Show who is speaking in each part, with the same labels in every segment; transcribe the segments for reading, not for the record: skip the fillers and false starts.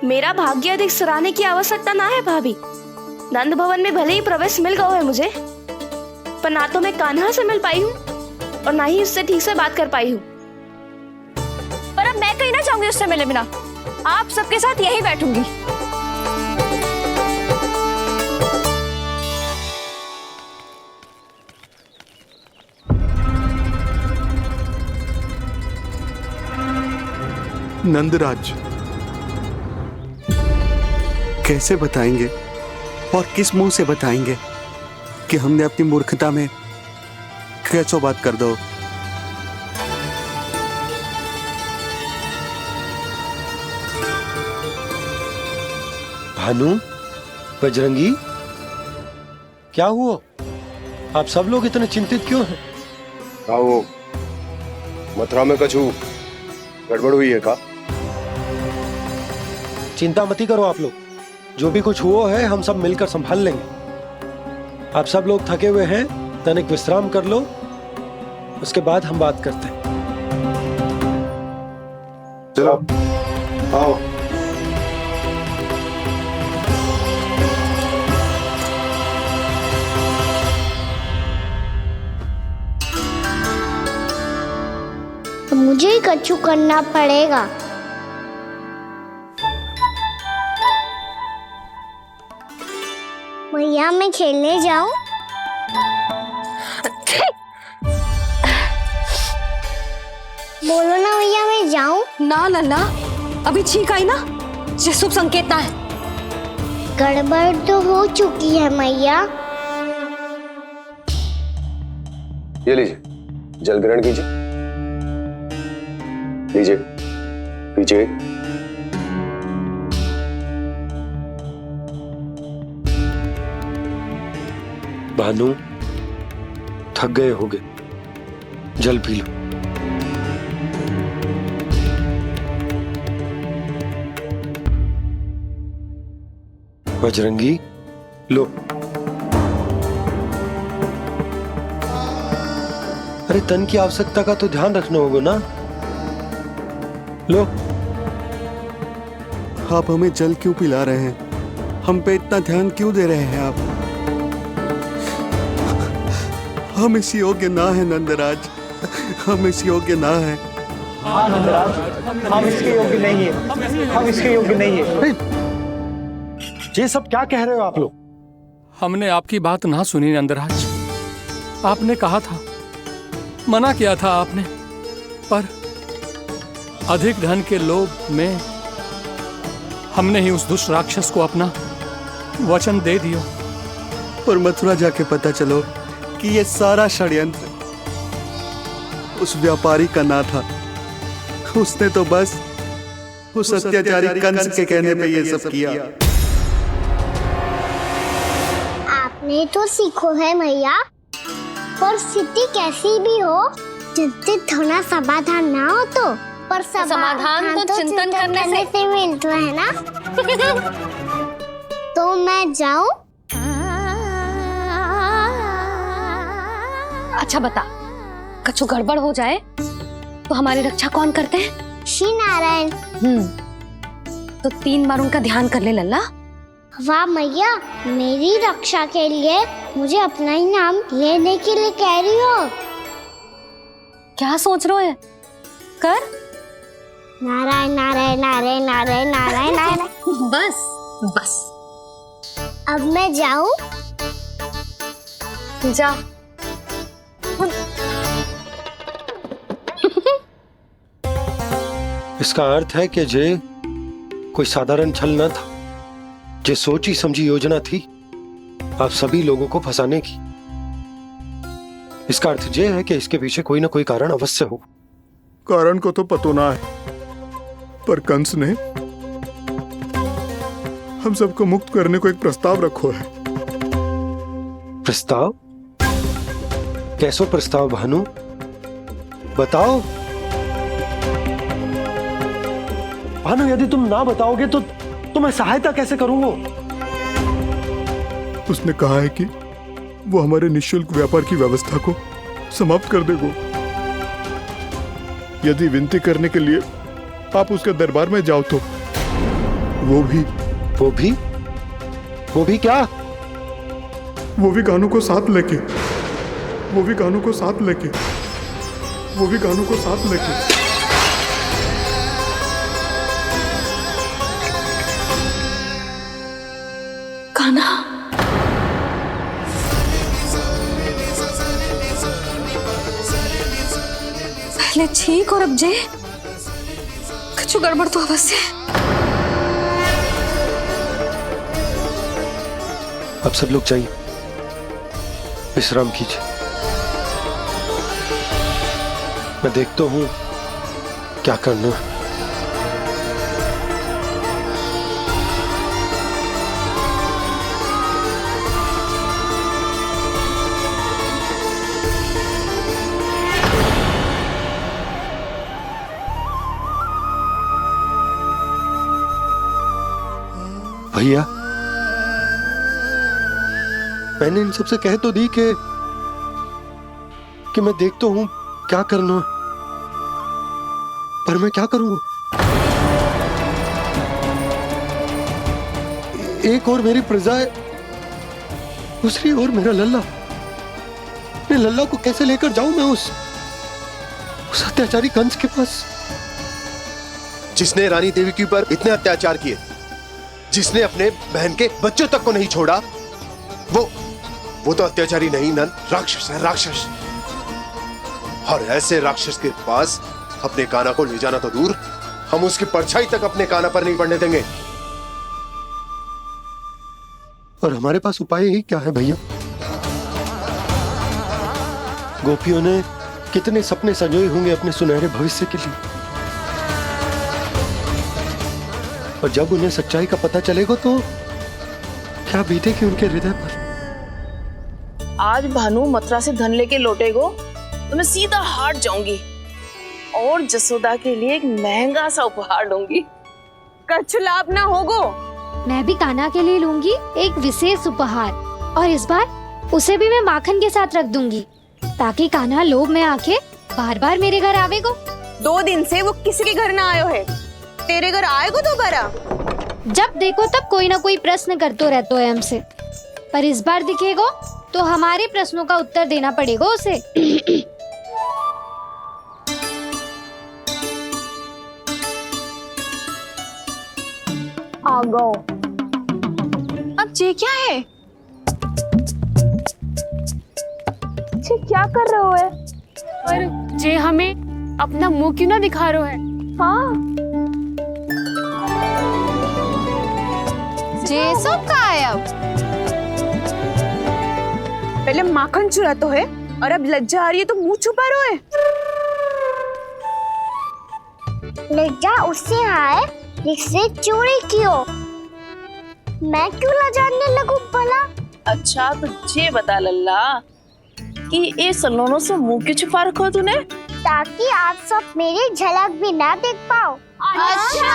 Speaker 1: मेरा भाग्य अधिक सराहने की आवश्यकता ना है भाभी। नंद भवन में भले ही प्रवेश मिल गया है मुझे, पर ना तो मैं कान्हा से मिल पाई हूँ और ना ही उससे ठीक से बात कर पाई हूँ।
Speaker 2: पर अब मैं कहीं ना जाऊंगी उससे मिले बिना, आप सबके साथ यहीं बैठूंगी।
Speaker 3: नंदराज, कैसे बताएंगे और किस मुंह से बताएंगे कि हमने अपनी मूर्खता में कैसो बात कर दो।
Speaker 4: भानु, बजरंगी, क्या हुआ? आप सब लोग इतने चिंतित क्यों हैं?
Speaker 5: वो मथुरा में कछु गड़बड़ हुई है का?
Speaker 4: चिंता मत करो आप लोग, जो भी कुछ हुआ है हम सब मिलकर संभाल लेंगे। आप सब लोग थके हुए हैं, तनिक विश्राम कर लो, उसके बाद हम बात करते हैं।
Speaker 5: चलो आओ।
Speaker 6: मुझे ही कछु करना पड़ेगा। भैया मैं खेलने जाऊं? बोलो ना भैया मैं जाऊं?
Speaker 2: ना लल्ला, अभी छींक आई ना, ये शुभ संकेत ना है।
Speaker 6: गड़बड़ तो हो चुकी है मैया।
Speaker 5: ये लीजिए, जल ग्रहण कीजिए। लीजिए, पीछे।
Speaker 4: भानु, थक गए होगे, जल पी लो। बजरंगी, लो। अरे तन की आवश्यकता का तो ध्यान रखना होगा ना, लो।
Speaker 3: आप हमें जल क्यों पिला रहे हैं? हम पे इतना ध्यान क्यों दे रहे हैं आप? हम इस योग्य ना है नंदराज, हम इस योग्य ना है।
Speaker 7: हाँ नंदराज, हम इसके योग्य नहीं है, हम इसके योग्य नहीं है।
Speaker 4: ये सब क्या कह रहे हो आप लोग?
Speaker 8: हमने आपकी बात ना सुनी नंदराज। आपने कहा था, मना किया था आपने, पर अधिक धन के लोभ में हमने ही उस दुष्ट राक्षस को अपना वचन दे दिया।
Speaker 3: और मथुरा जाके पता चलो कि ये सारा षड्यंत्र उस व्यापारी का ना था। उसने तो बस उस अत्याचारी कंस के कहने पे ये सब किया।
Speaker 6: आपने तो सीखो है भैया, पर स्थिति कैसी भी हो, चिंतित होना समाधान ना हो तो, पर
Speaker 2: समाधान तो चिंतन करने से
Speaker 6: मिलता है ना। तो मैं जाऊं?
Speaker 2: अच्छा बता, कछु गड़बड़ हो जाए तो हमारी रक्षा कौन करते हैं?
Speaker 6: श्री नारायण।
Speaker 2: तो 3 बार उनका ध्यान कर ले लल्ला।
Speaker 6: वाह मैया, मेरी रक्षा के लिए मुझे अपना ही नाम लेने के लिए कह रही हो?
Speaker 2: क्या सोच रहे हो? कर।
Speaker 6: नारायण नारायण नारायण नारायण नारायण नारायण।
Speaker 2: बस बस,
Speaker 6: अब मैं जाऊं?
Speaker 2: जा।
Speaker 4: इसका अर्थ है कि जे कोई साधारण छल न था, जे सोची समझी योजना थी आप सभी लोगों को फंसाने की। इसका अर्थ ये है कि इसके पीछे कोई ना कोई कारण अवश्य हो।
Speaker 3: कारण को तो पतो ना है, पर कंस ने हम सबको मुक्त करने को एक प्रस्ताव रखो है।
Speaker 4: प्रस्ताव? कैसो प्रस्ताव भानु, बताओ। भानु, यदि तुम ना बताओगे तो मैं सहायता कैसे करूंगा?
Speaker 3: उसने कहा है कि वो हमारे निःशुल्क व्यापार की व्यवस्था को समाप्त कर देगा यदि विनती करने के लिए आप उसके दरबार में जाओ तो।
Speaker 4: वो भी क्या?
Speaker 3: वो भी गानों को साथ लेके, वो भी गानों को साथ लेके, वो भी गानों को साथ लेके।
Speaker 2: कान्हा, पहले ठीक और अब जे कुछ गड़बड़ तो अवश्य है।
Speaker 4: अब सब लोग जाइए, विश्राम कीजिए। मैं देखता हूं क्या करना है। भैया, मैंने इन सबसे कह तो दी कि मैं देखता हूं क्या करना, पर मैं क्या करूंगा? एक और मेरी प्रजा है, दूसरी ओर मेरा लल्ला। मैं लल्ला को कैसे लेकर जाऊं मैं उस अत्याचारी कंस के पास?
Speaker 5: जिसने रानी देवी के ऊपर इतने अत्याचार किए, जिसने अपने बहन के बच्चों तक को नहीं छोड़ा, वो तो अत्याचारी नहीं नन, राक्षस है, राक्षस। और ऐसे राक्षस के पास अपने कान्हा को ले जाना तो दूर, हम उसकी परछाई तक अपने कान्हा पर नहीं पड़ने देंगे।
Speaker 4: और हमारे पास उपाय ही क्या है भैया? गोपियों ने कितने सपने संजोए होंगे अपने सुनहरे भविष्य के लिए, और जब उन्हें सच्चाई का पता चलेगा तो क्या बीतेगी उनके हृदय पर?
Speaker 9: आज भानु मथुरा से धन लेके लौटेगो तो मैं सीधा हाट जाऊंगी और जसोदा के लिए एक महंगा सा उपहार दूंगी।
Speaker 2: कछु लाभ ना होगो।
Speaker 6: मैं भी कान्हा के लिए लूंगी एक विशेष उपहार, और इस बार उसे भी मैं माखन के साथ रख दूंगी, ताकि कान्हा लोभ में आके बार बार मेरे घर आवेगो।
Speaker 2: 2 दिन से वो किसी के घर ना आयो है, तेरे घर आएगो दोबारा?
Speaker 6: जब देखो तब कोई ना कोई प्रश्न करते रहते है हमसे, पर इस बार दिखेगो तो हमारे प्रश्नों का उत्तर देना पड़ेगा उसे।
Speaker 2: आ गो। अब जे क्या है?
Speaker 1: जे क्या कर रहे हो है? पर जे हमें अपना मुंह क्यों ना दिखा रहे है? हाँ,
Speaker 2: जे सब का है अब? पहले माखन चुरा तो है और अब लज्जा आ रही है तो मुंह छुपा रहे है।
Speaker 6: लज्जा उससे आए जिससे चोरी की हो। मैं क्यों लजाने लगूं भला?
Speaker 9: अच्छा तो ये बता लल्ला कि ये सलोनों से मुंह क्यों छुपा रखो तूने?
Speaker 6: ताकि आप सब मेरी झलक भी ना देख पाओ। अच्छा।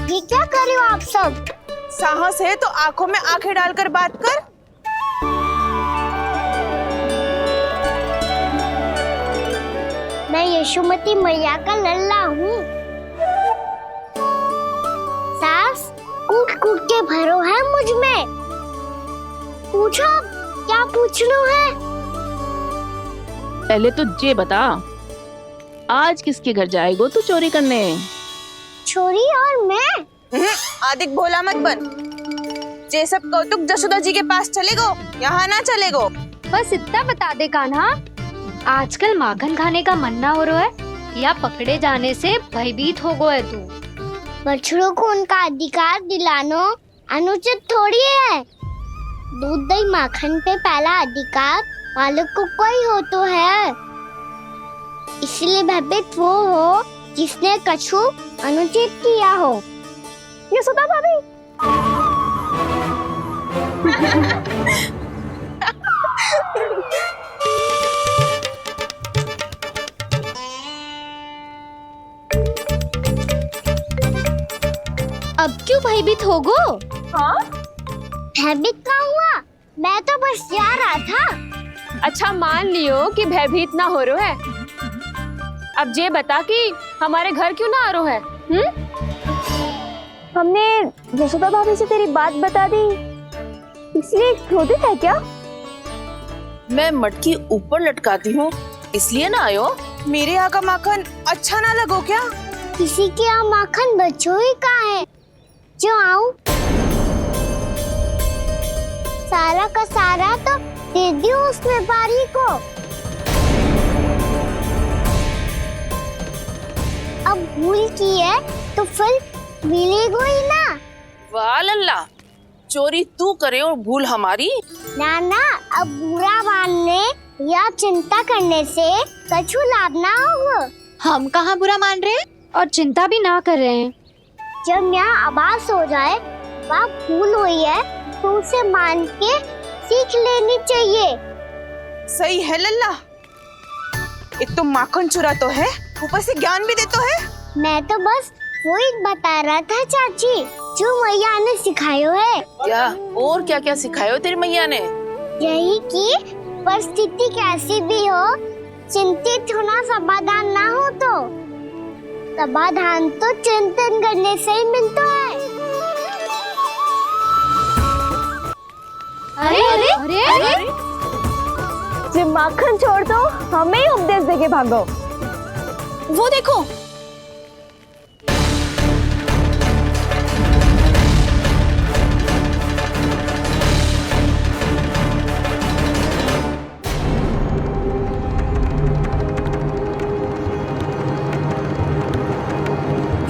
Speaker 6: ये क्या कर रहे हो आप सब?
Speaker 2: साहस है तो आंखों में आंखें डालकर बात कर।
Speaker 6: मैं यशोमती मैया का लल्ला हूँ। सास कूट कूट के भरो है मुझ में। पूछो क्या पूछना है?
Speaker 9: पहले तो ये बता, आज किसके घर जाएगो तू चोरी करने?
Speaker 6: छोरी और मैं?
Speaker 2: आदिक भोला मत बन। जे सब कौतुक जसोदा जी के पास चलेगो, यहाँ ना चलेगो।
Speaker 6: बस इतना बता दे कान्हा, आजकल माखन खाने का मन ना हो रहा है या पकड़े जाने से भयभीत हो गया है तू? बछड़ों को उनका अधिकार दिलाना अनुचित थोड़ी है। दूध दही माखन पे पहला अधिकार मालिक को कोई हो तो है। इसलिए भयभीत वो हो जिसने कछु अनुचित किया हो। यशोदा भाभी। अब क्यों भयभीत हो गो?
Speaker 9: हाँ?
Speaker 6: भयभीत कहाँ हुआ? मैं तो बस जा रहा था।
Speaker 10: अच्छा मान लियो कि भयभीत ना हो रो है। अब ये बता कि हमारे घर क्यों ना आ रो है?
Speaker 6: हमने यशोदा भाभी से तेरी बात बता दी, इसलिए क्रोधित है क्या?
Speaker 9: मैं मटकी ऊपर लटकाती हूँ इसलिए ना आयो।
Speaker 2: मेरे यहाँ का माखन अच्छा ना लगो क्या?
Speaker 6: किसी के यहाँ माखन बच्चों ही कहाँ है जो आऊं? सारा का सारा तो दे दियो उस व्यापारी को। अब भूल की है तो फल मिलेगा ही ना।
Speaker 9: वाह लल्ला, चोरी तू करे और भूल हमारी।
Speaker 6: नाना, अब बुरा मानने या चिंता करने से कछु लाभ ना होगा।
Speaker 10: हम कहाँ बुरा मान रहे हैं और चिंता भी ना कर रहे हैं।
Speaker 6: जब यहाँ आभास हो जाए वहाँ भूल हुई है तो उसे मान के सीख लेनी चाहिए।
Speaker 2: सही है लल्ला, एक तो माखन चुरा तो है, ऊपर से ज्ञान भी दे तो है।
Speaker 6: मैं तो बस वही बता रहा था चाची, जो मैया ने सिखायो है।
Speaker 9: क्या और क्या क्या सिखायो तेरी मैया ने?
Speaker 6: यही कि परिस्थिति कैसी भी हो, चिंतित होना समाधान ना हो तो समाधान तो चिंतन करने से ही मिलता है।
Speaker 10: अरे अरे अरे, अरे?
Speaker 6: जब माखन छोड़ दो, हमें ही उपदेश देके भागो।
Speaker 10: वो देखो,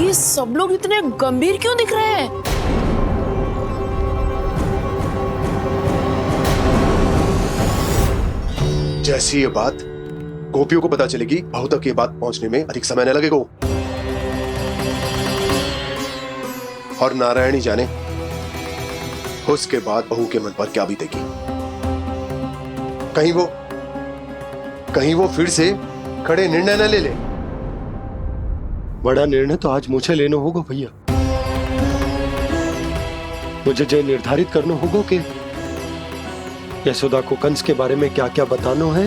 Speaker 9: ये सब लोग इतने गंभीर क्यों दिख रहे हैं?
Speaker 5: जैसी ये बात गोपियों को पता चलेगी, बहू तक ये बात पहुंचने में अधिक समय न लगेगा। और नारायण ही जाने उसके बाद बहू के मन पर क्या बीतेगी। कहीं वो फिर से खड़े निर्णय न ले ले।
Speaker 4: बड़ा निर्णय तो आज मुझे लेना होगा भैया। मुझे जो निर्धारित करना होगा कि यशोदा को कंस के बारे में क्या क्या बताना है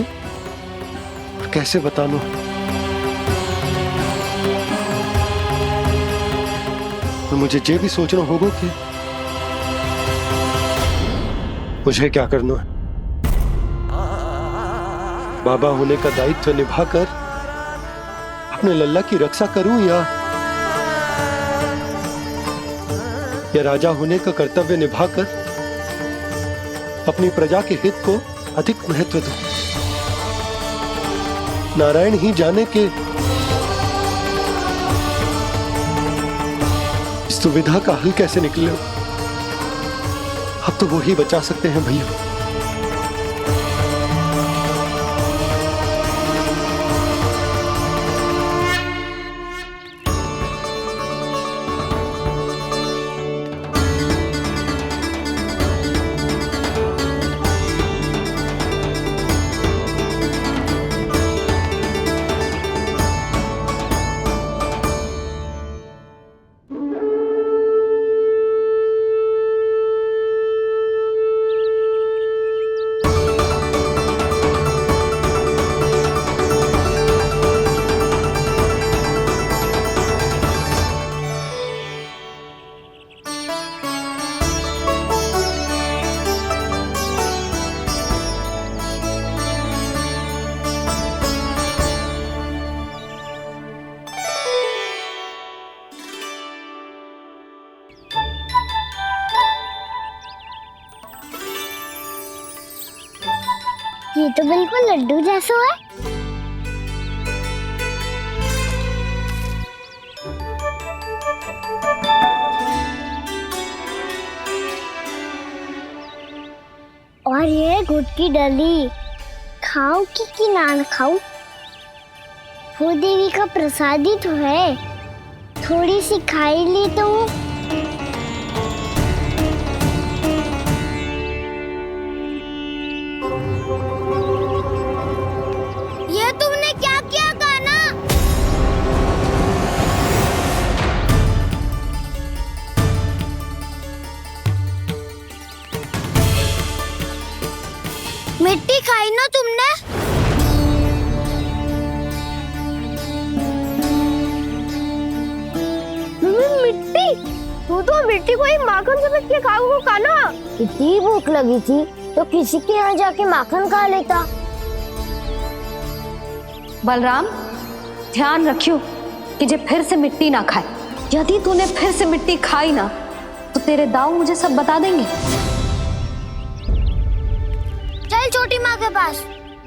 Speaker 4: और कैसे बताना है। और मुझे ये भी सोचना होगा कि मुझे क्या करना है। बाबा होने का दायित्व निभाकर अपने लल्ला की रक्षा करूं या राजा होने का कर्तव्य निभाकर अपनी प्रजा के हित को अधिक महत्व दूं। नारायण ही जाने के इस दुविधा का हल कैसे निकले। अब तो वो ही बचा सकते हैं भैया।
Speaker 6: ये तो बिल्कुल लड्डू जैसा है। और ये गुड़ की डली खाओ कि ना खाओ, वो देवी का प्रसाद ही तो है। थोड़ी सी खाई ली तो ये तुमने क्या किया कान्हा? तू तो मिट्टी को ही माखन से मिट के खाओगे कान्हा। इतनी भूख लगी थी तो किसी के यहाँ जाके माखन खा लेता।
Speaker 11: बलराम, ध्यान रखियो कि जे फिर से मिट्टी ना खाए। यदि तूने फिर से मिट्टी खाई ना तो तेरे दाऊ मुझे सब बता देंगे।
Speaker 6: चल छोटी माँ के पास।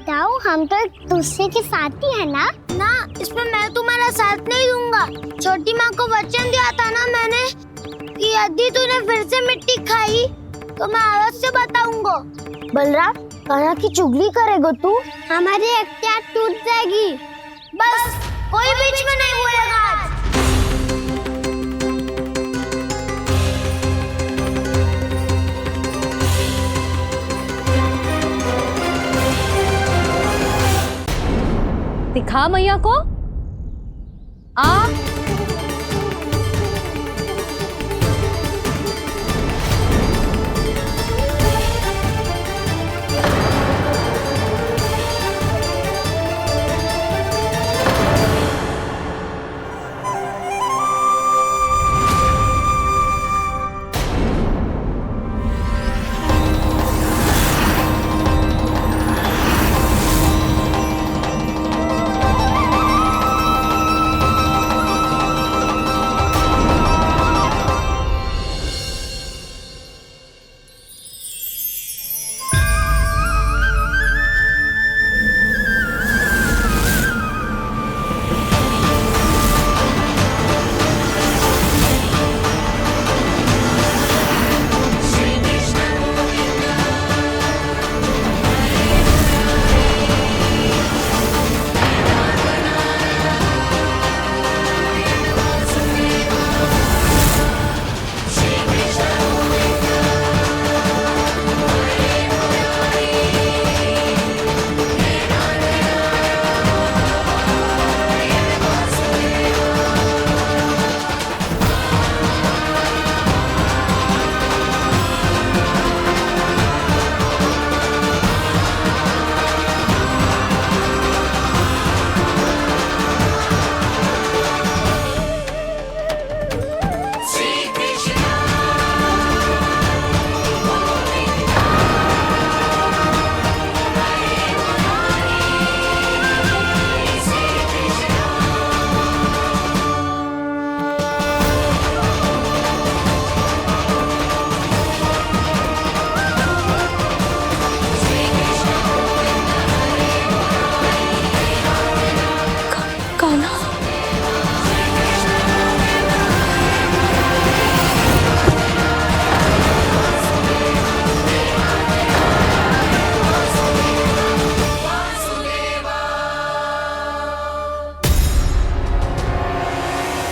Speaker 6: दाऊ, हम तो एक दूसरे के साथी है ना। ना, इसमें मैं तुम्हारा साथ नहीं दूंगा। छोटी माँ को वचन दिया था ना मैंने कि यदि तूने फिर से मिट्टी खाई तो मैं अवश्य बताऊंगा। बलराम, कान्हा की चुगली करेगा तू? हमारी अख्तियार टूट जाएगी। बस कोई बीच में नहीं बोलेगा आज।
Speaker 11: दिखा मैया को। आ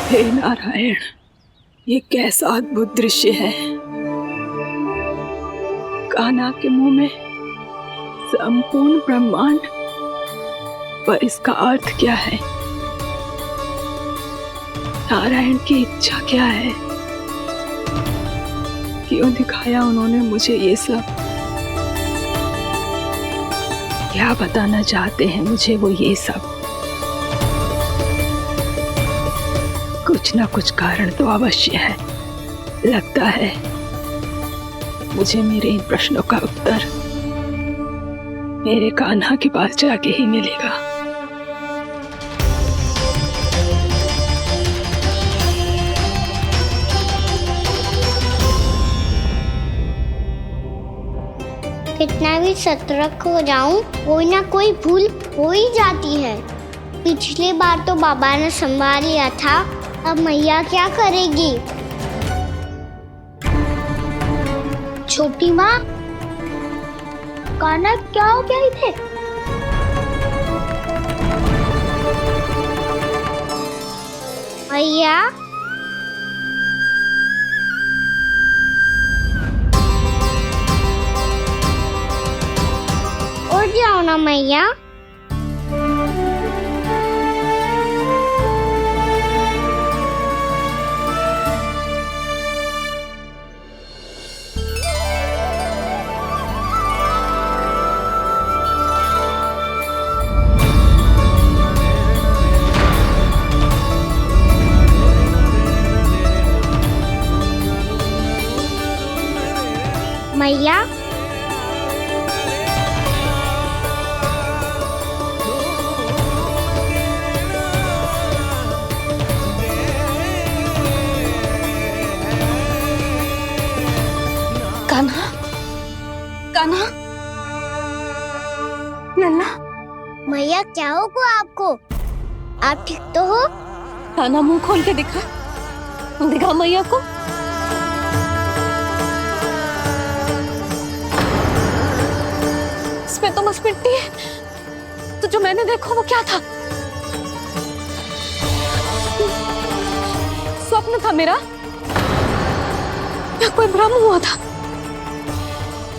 Speaker 12: हे नारायण, ये कैसा अद्भुत दृश्य है। कान्हा के मुंह में संपूर्ण ब्रह्मांड, पर इसका अर्थ क्या है? नारायण की इच्छा क्या है? क्यों दिखाया उन्होंने मुझे ये सब? क्या बताना चाहते हैं मुझे वो ये सब? कुछ ना कुछ कारण तो अवश्य है। लगता है मुझे मेरे इन प्रश्नों का उत्तर मेरे कान्हा के पास जाके ही मिलेगा।
Speaker 6: कितना भी सतर्क हो जाऊं, कोई ना कोई भूल हो ही जाती है। पिछली बार तो बाबा ने संभाल लिया था, अब मैया क्या करेगी? छोटी माँ, कान्हा क्या हो गया इधर? मैया, उठ जाओ ना मैया। मैया
Speaker 11: कान्हा, कान्हा, लल्ला,
Speaker 6: मैया क्या हुआ आपको? आप ठीक तो हो?
Speaker 11: कान्हा मुंह खोल के दिखा, दिखा मैया को। इसमें तो बस मिट्टी है, तो जो मैंने देखा वो क्या था? स्वप्न था मेरा या कोई भ्रम हुआ था?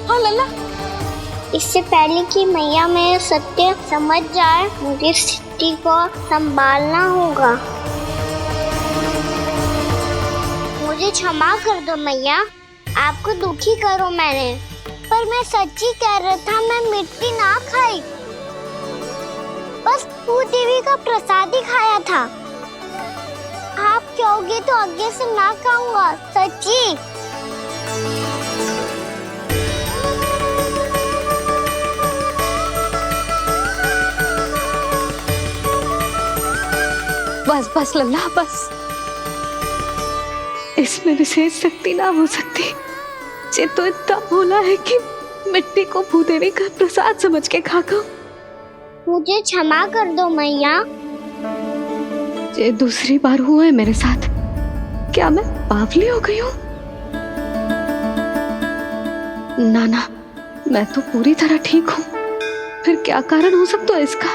Speaker 11: हाँ लल्ला,
Speaker 6: इससे पहले कि मैया मेरे सत्य समझ जाए, मुझे स्थिति को संभालना होगा। मुझे क्षमा कर दो मैया, आपको दुखी करो मैंने, पर मैं सच्ची कह रहा था, मैं मिट्टी ना खाई, बस भूत देवी का प्रसाद ही खाया था। आप कहोगे तो आगे से ना खाऊंगा, सच्ची।
Speaker 11: बस बस लल्ला, बस। इसमें विशेष शक्ति ना हो सकती। ये तो इतना भोला है कि मिट्टी को भूदेवी का प्रसाद समझ के खा गो।
Speaker 6: मुझे क्षमा कर दो मैया।
Speaker 11: ये दूसरी बार हुआ है मेरे साथ। क्या मैं बावली हो गई हूँ? ना, मैं तो पूरी तरह ठीक हूँ। फिर क्या कारण हो सकता है इसका?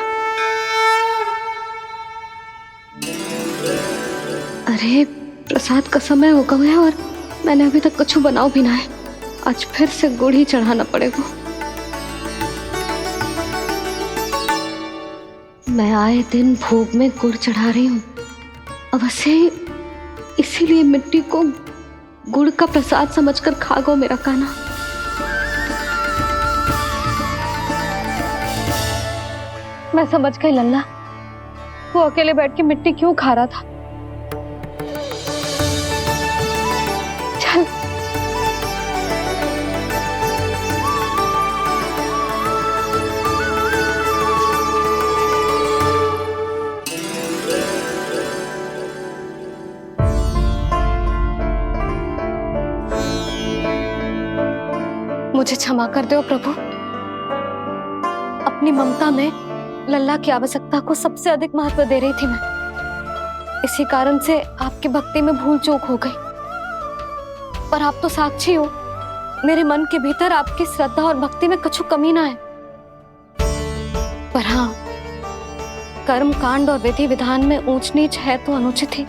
Speaker 11: अरे प्रसाद का समय हो गया है और मैंने अभी तक कुछ बनाओ भी ना है। आज फिर से गुड़ ही चढ़ाना पड़ेगा। मैं आए दिन भोग में गुड़ चढ़ा रही हूँ, अवश्य इसीलिए मिट्टी को गुड़ का प्रसाद समझकर खा गो मेरा कान्हा। मैं समझ गई लल्ला, वो अकेले बैठ के मिट्टी क्यों खा रहा था। चल मुझे क्षमा कर दो प्रभु। अपनी ममता में लल्ला की आवश्यकता को सबसे अधिक महत्व दे रही थी मैं। इसी कारण से आपकी भक्ति में भूल चूक हो गई। पर आप तो साक्षी हो, मेरे मन के भीतर आपकी श्रद्धा और भक्ति में कुछ कमी ना है। पर हाँ, कर्म कांड और विधि विधान में ऊंच नीच है तो अनुचित ही।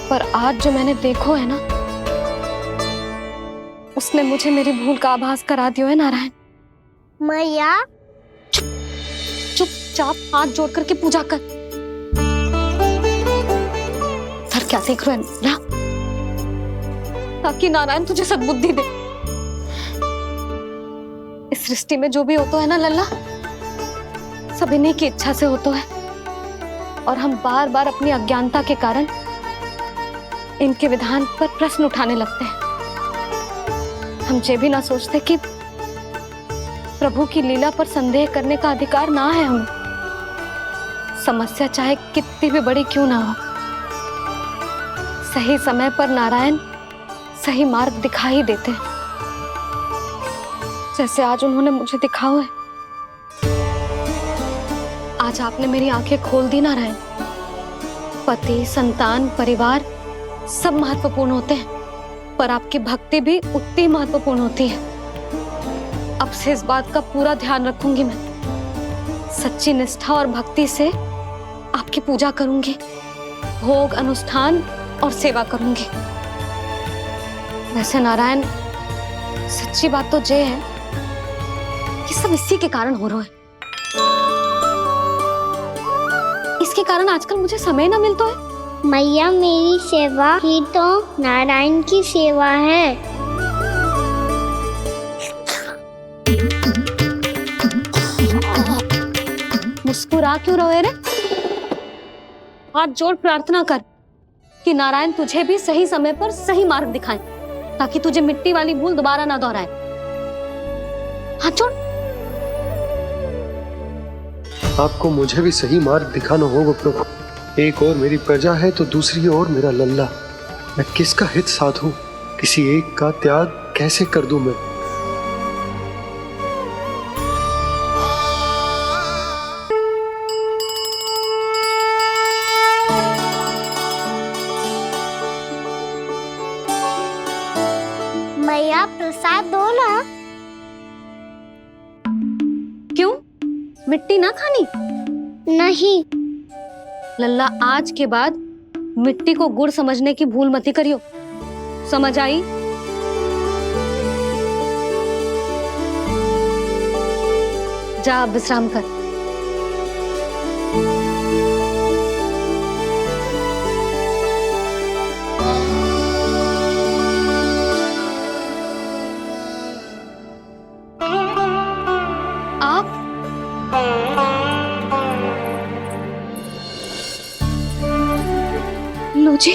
Speaker 11: पर आज जो मैंने देखो है ना, उसने मुझे मेरी भूल का आभास करा दिया है नारायण।
Speaker 6: मैया
Speaker 11: चुपचाप हाथ जोड़ करके पूजा कर। सर क्या देख रहे हैं? ताकि नारायण तुझे सद्बुद्धि दे। इस सृष्टि में जो भी होता है ना लल्ला, सब इन्हीं की इच्छा से होता है। और हम बार बार अपनी अज्ञानता के कारण इनके विधान पर प्रश्न उठाने लगते हैं। हम ये भी ना सोचते कि प्रभु की लीला पर संदेह करने का अधिकार ना है हमें। समस्या चाहे कितनी भी बड़ी क्यों ना हो, सही समय पर नारायण सही मार्ग दिखा ही देते हैं, जैसे आज उन्होंने मुझे दिखाओ है। आज आपने मेरी आंखें खोल दी नारायण। पति, संतान, परिवार सब महत्वपूर्ण होते हैं, पर आपकी भक्ति भी उतनी महत्वपूर्ण होती है। अब से इस बात का पूरा ध्यान रखूंगी मैं। सच्ची निष्ठा और भक्ति से आपकी पूजा करूंगी, भोग, अनुष्ठान और सेवा करूंगी। वैसे नारायण, सच्ची बात तो ये है कि सब इसी के कारण हो रहा है। इसके कारण आजकल मुझे समय ना मिलता है।
Speaker 6: मैया मेरी सेवा ही तो नारायण की सेवा है।
Speaker 11: मुस्कुरा क्यों रहे रे? हाथ जोड़ प्रार्थना कर कि नारायण तुझे भी सही समय पर सही मार्ग दिखाएं। ताकि तुझे मिट्टी वाली भूल दोबारा ना दोहराए। हाथ छोड़।
Speaker 4: आपको मुझे भी सही मार्ग दिखाना होगा प्रभु। एक और मेरी प्रजा है तो दूसरी ओर मेरा लल्ला। मैं किसका हित साधूं? किसी एक का त्याग कैसे कर दूं मैं?
Speaker 6: मैया प्रसाद दो ना।
Speaker 11: क्यों? मिट्टी ना खानी?
Speaker 6: नहीं।
Speaker 11: लल्ला, आज के बाद मिट्टी को गुड़ समझने की भूल मत करियो। समझ आई? जा अब विश्राम कर। आप लो जी,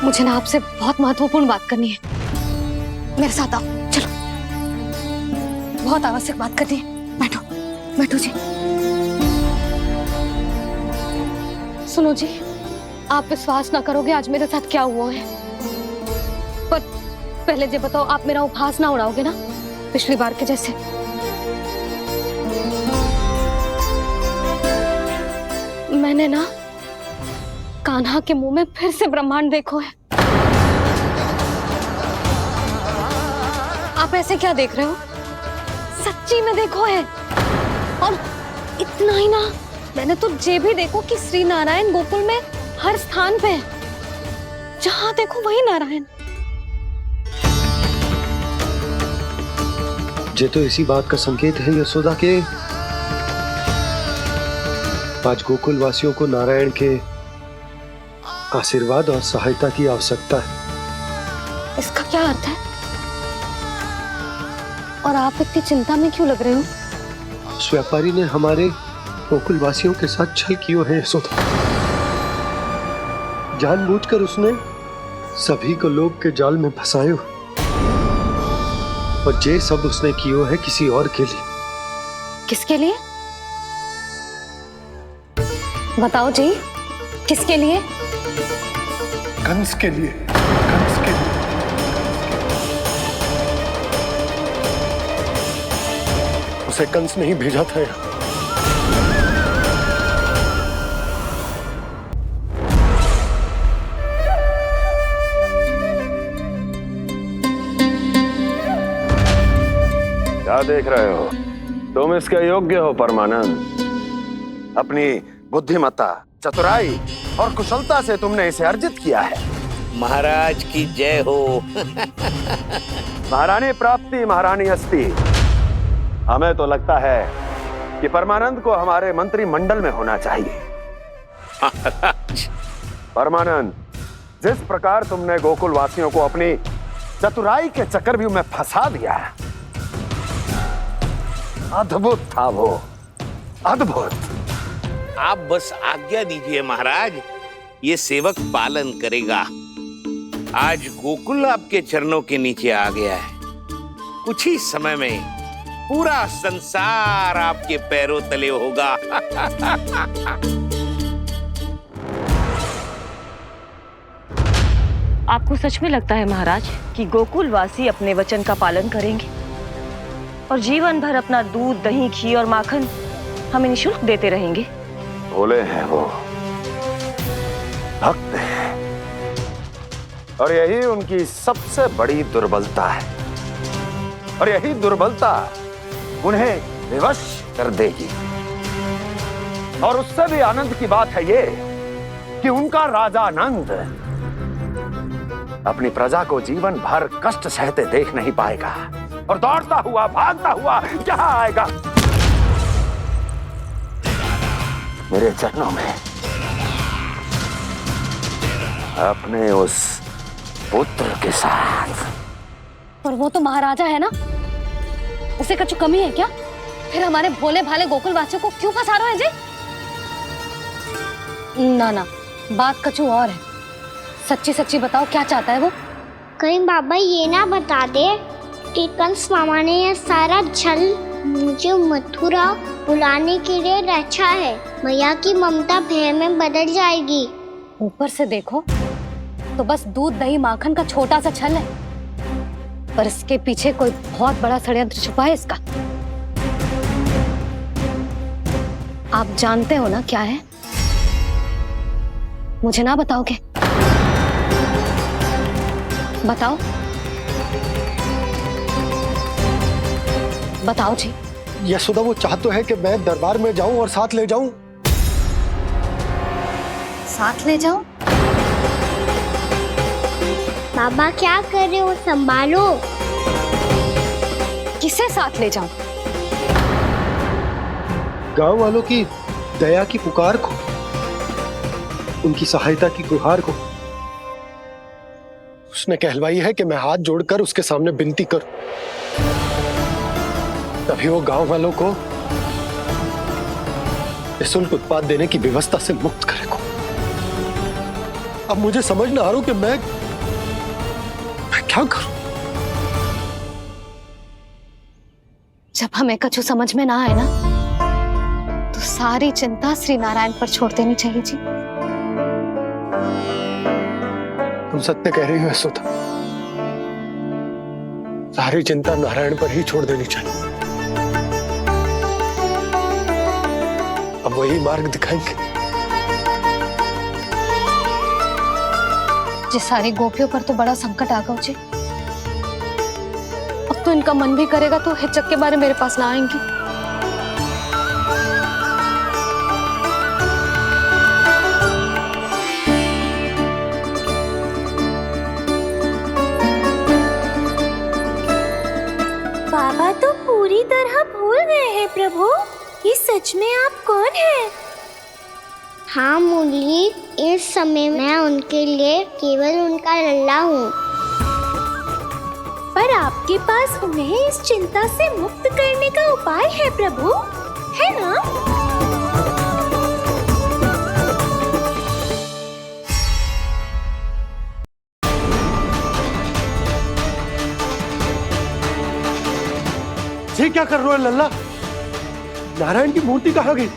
Speaker 11: मुझे ना आपसे बहुत महत्वपूर्ण बात करनी है। मेरे साथ आओ, चलो। बहुत आवश्यक बात करनी है। बैठो, बैठो जी। सुनो जी, आप विश्वास ना करोगे आज मेरे साथ क्या हुआ है। पर पहले ये बताओ, आप मेरा उपहास ना उड़ाओगे ना पिछली बार के जैसे? मैंने ना कान्हा के मुंह में फिर से ब्रह्मांड देखो है। आप ऐसे क्या देख रहे हो? सच्ची में देखो है। और इतना ही ना, मैंने तो ये भी देखो कि श्री नारायण गोकुल में हर स्थान पे है। जहां देखो वही नारायण।
Speaker 4: ये तो इसी बात का संकेत है यशोदा के आज गोकुल वासियों को नारायण के आशीर्वाद और सहायता की आवश्यकता है।
Speaker 11: इसका क्या अर्थ है? और आप इतनी चिंता में क्यों लग रहे हो?
Speaker 4: उस व्यापारी ने हमारे गोकुल वासियों के साथ छल किया है यशोदा। जानबूझकर उसने सभी को लोभ के जाल में फंसायो। और ये सब उसने किया है किसी और के लिए।
Speaker 11: किसके लिए? बताओ जी, किसके लिए?
Speaker 3: कंस के लिए। कंस के लिए।
Speaker 4: उसे कंस नहीं भेजा था यहाँ।
Speaker 13: क्या देख रहे हो? तुम इसके योग्य हो परमानंद। अपनी बुद्धिमत्ता, चतुराई और कुशलता से तुमने इसे अर्जित किया है।
Speaker 14: महाराज की जय हो।
Speaker 13: महारानी प्राप्ति महारानी अस्ति। हमें तो लगता है कि परमानंद को हमारे मंत्रिमंडल में होना चाहिए। परमानंद, जिस प्रकार तुमने गोकुल वासियों को अपनी चतुराई के चक्रव्यूह में फंसा दिया, अद्भुत था वो, अद्भुत।
Speaker 14: आप बस आज्ञा दीजिए महाराज, ये सेवक पालन करेगा। आज गोकुल आपके चरणों के नीचे आ गया है। कुछ ही समय में पूरा संसार आपके पैरों तले होगा।
Speaker 15: आपको सच में लगता है महाराज कि गोकुल वासी अपने वचन का पालन करेंगे और जीवन भर अपना दूध, दही, घी और माखन हमें निःशुल्क देते रहेंगे?
Speaker 13: भोले हैं वो, भक्त हैं, और यही उनकी सबसे बड़ी दुर्बलता है। और यही दुर्बलता उन्हें विवश कर देगी। और उससे भी आनंद की बात है ये कि उनका राजा नंद अपनी प्रजा को जीवन भर कष्ट सहते देख नहीं पाएगा और दौड़ता हुआ, भागता हुआ यहाँ आएगा मेरे चरणों में, अपने उस पुत्र के साथ।
Speaker 11: पर वो तो महाराजा है ना, उसे कुछ कमी है क्या? फिर हमारे भोले भाले गोकुल वासियों को क्यों फंसा रहे हैं जी? ना ना, बात कछु और है। सच्ची सच्ची बताओ, क्या चाहता है वो?
Speaker 6: कहीं बाबा ये ना बता दे कि कंस मामा ने यह सारा छल मुझे मथुरा बुलाने के लिए रचा है। मैया की ममता भय में बदल जाएगी।
Speaker 11: ऊपर से देखो तो बस दूध दही माखन का छोटा सा छल है, पर इसके पीछे कोई बहुत बड़ा षड्यंत्र छुपा है इसका। आप जानते हो ना क्या है? मुझे ना बताओगे? बताओ बताओ जी।
Speaker 4: यशोदा, वो चाह तो है कि मैं दरबार में जाऊं और साथ ले जाऊं।
Speaker 11: साथ ले जाऊं?
Speaker 6: बाबा क्या कर रहे हो, संभालो।
Speaker 11: किसे साथ ले जाऊं?
Speaker 4: गांव वालों की दया की पुकार को, उनकी सहायता की गुहार को। उसने कहलवाई है कि मैं हाथ जोड़कर उसके सामने विनती करूं, तभी वो गांव वालों को निःशुल्क उत्पाद देने की व्यवस्था से मुक्त करेगा। अब मुझे समझ ना आ रहा कि मैं क्या करूं।
Speaker 11: जब हमें कछु समझ में ना आए ना, तो सारी चिंता श्री नारायण पर छोड़ देनी चाहिए जी।
Speaker 4: तुम सत्य कह रही हो यशोदा, सारी चिंता नारायण पर ही छोड़ देनी चाहिए। अब वही मार्ग दिखाएंगे।
Speaker 11: जी सारी गोपियों पर तो बड़ा संकट आ गया जी। अब तो इनका मन भी करेगा तो हिचक के बारे मेरे पास ना आएंगी।
Speaker 6: बाबा तो पूरी तरह भूल गए हैं प्रभु, ये सच में आप कौन हैं? हाँ मुरली, इस समय मैं उनके लिए केवल उनका लल्ला हूँ। पर आपके पास उन्हें इस चिंता से मुक्त करने का उपाय है प्रभु, है ना?
Speaker 4: ये क्या कर रहे हो लल्ला? नारायण की मूर्ति कहाँ गई?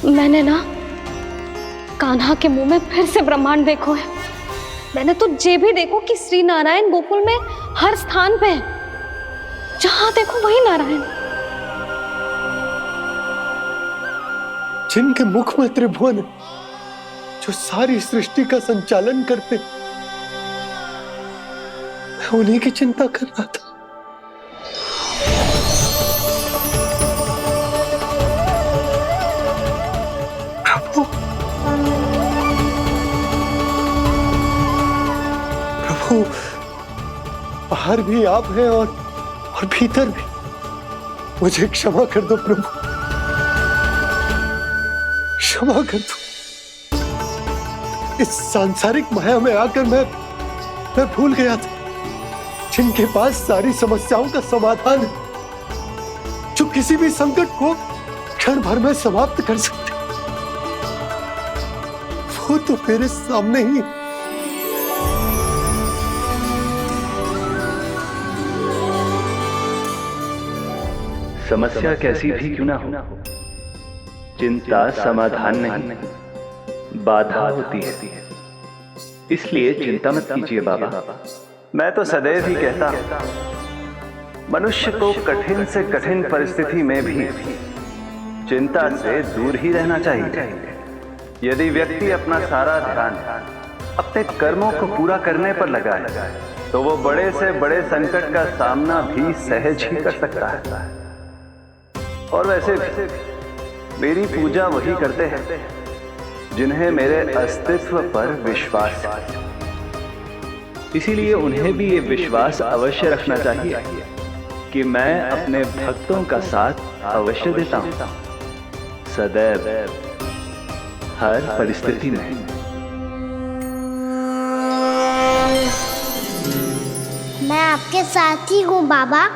Speaker 11: मैंने ना कान्हा के मुंह में फिर से ब्रह्मांड देखो है। मैंने तो ये भी देखो कि श्री नारायण गोकुल में हर स्थान पे है, जहां देखो वही नारायण।
Speaker 4: जिनके मुख में त्रिभुवन, जो सारी सृष्टि का संचालन करते, मैं उन्हीं की चिंता कर रहा था। प्रभु, बाहर भी आप हैं और भीतर भी। मुझे क्षमा कर दो प्रभु, क्षमा कर दो। इस सांसारिक माया में आकर मैं भूल गया था, जिनके पास सारी समस्याओं का समाधान है, जो किसी भी संकट को क्षण भर में समाप्त कर सकते, वो तो मेरे सामने ही है।
Speaker 16: समस्या कैसी भी क्यों ना हो, चिंता समाधान नहीं, बाधा होती है। इसलिए चिंता मत कीजिए बाबा, मैं तो सदैव ही कहता हूं, मनुष्य को कठिन से कठिन परिस्थिति में भी चिंता से दूर ही रहना चाहिए। यदि व्यक्ति अपना सारा ध्यान अपने कर्मों को पूरा करने पर लगाए तो वो बड़े से बड़े संकट का सामना भी सहज ही कर सकता है। और वैसे भी मेरी पूजा वही करते हैं जिन्हें मेरे अस्तित्व पर विश्वास है। इसीलिए उन्हें भी ये विश्वास अवश्य रखना चाहिए कि मैं अपने भक्तों का साथ अवश्य देता हूं, सदैव, हर परिस्थिति में।
Speaker 17: मैं आपके साथ ही हूँ बाबा।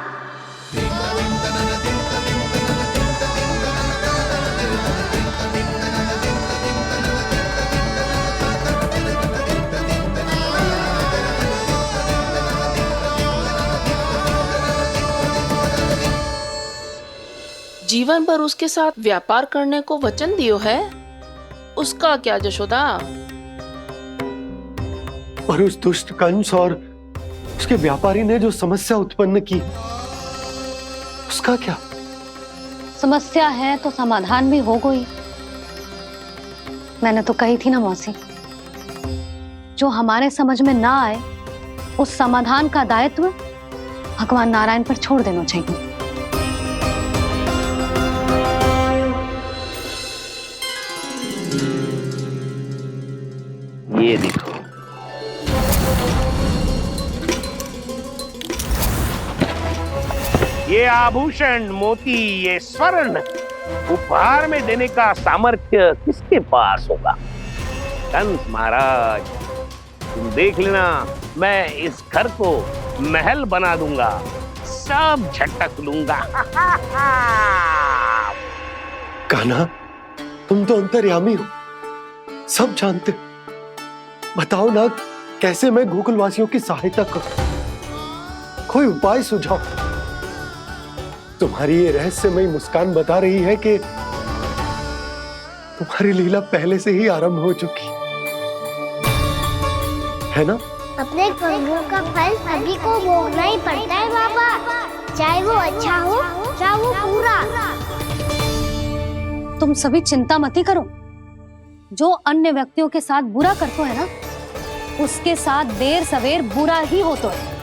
Speaker 9: जीवन भर उसके साथ व्यापार करने को वचन दियो है, उसका क्या जशोदा?
Speaker 4: और उस दुष्ट कंस और उसके व्यापारी ने जो समस्या उत्पन्न की, उसका क्या?
Speaker 11: समस्या है तो समाधान भी हो गई। मैंने तो कही थी ना मौसी, जो हमारे समझ में ना आए उस समाधान का दायित्व भगवान नारायण पर छोड़ देना चाहिए।
Speaker 14: ये देखो, ये आभूषण, मोती, ये स्वर्ण उपहार में देने का सामर्थ्य किसके पास होगा? कंस महाराज, तुम देख लेना, मैं इस घर को महल बना दूंगा, सब झटक लूंगा।
Speaker 4: कान्हा, तुम तो अंतर्यामी हो, सब जानते। बताओ ना, कैसे मैं गोकुलवासियों की सहायता करूं? कोई उपाय सुझाओ। तुम्हारी ये रहस्यमयी मुस्कान बता रही है कि तुम्हारी लीला पहले से ही आरंभ हो चुकी है ना?
Speaker 17: अपने कर्मों का फल सभी को भोगना ही पड़ता है बाबा, चाहे वो अच्छा हो चाहे वो बुरा।
Speaker 11: तुम सभी चिंता मत करो। जो अन्य व्यक्तियों के साथ बुरा करते है ना, उसके साथ देर सवेर बुरा ही होता है।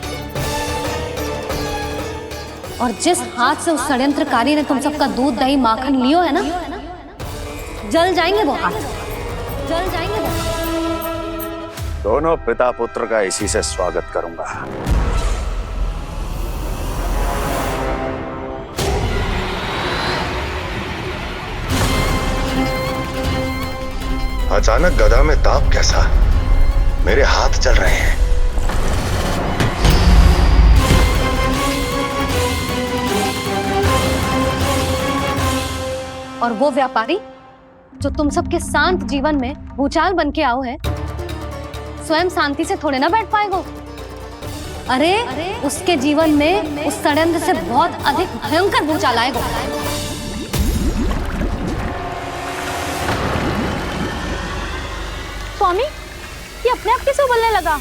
Speaker 11: और जिस हाथ से उस षड्यंत्रकारी ने तुम सबका दूध दही माखन लियो है ना, जल जाएंगे वो हाथ, जल जाएंगे वो।
Speaker 13: दोनों पिता पुत्र का इसी से स्वागत करूंगा।
Speaker 5: अचानक गदा में ताप कैसा? मेरे हाथ चल रहे हैं।
Speaker 11: और वो व्यापारी जो तुम सबके शांत जीवन में भूचाल बन के आओ है, स्वयं शांति से थोड़े ना बैठ पाएगो। अरे उसके जीवन में उस षड्यंत्र से बहुत अधिक भयंकर भूचाल आएगा।
Speaker 10: स्वामी, ये अपने आप कैसे उबलने लगा?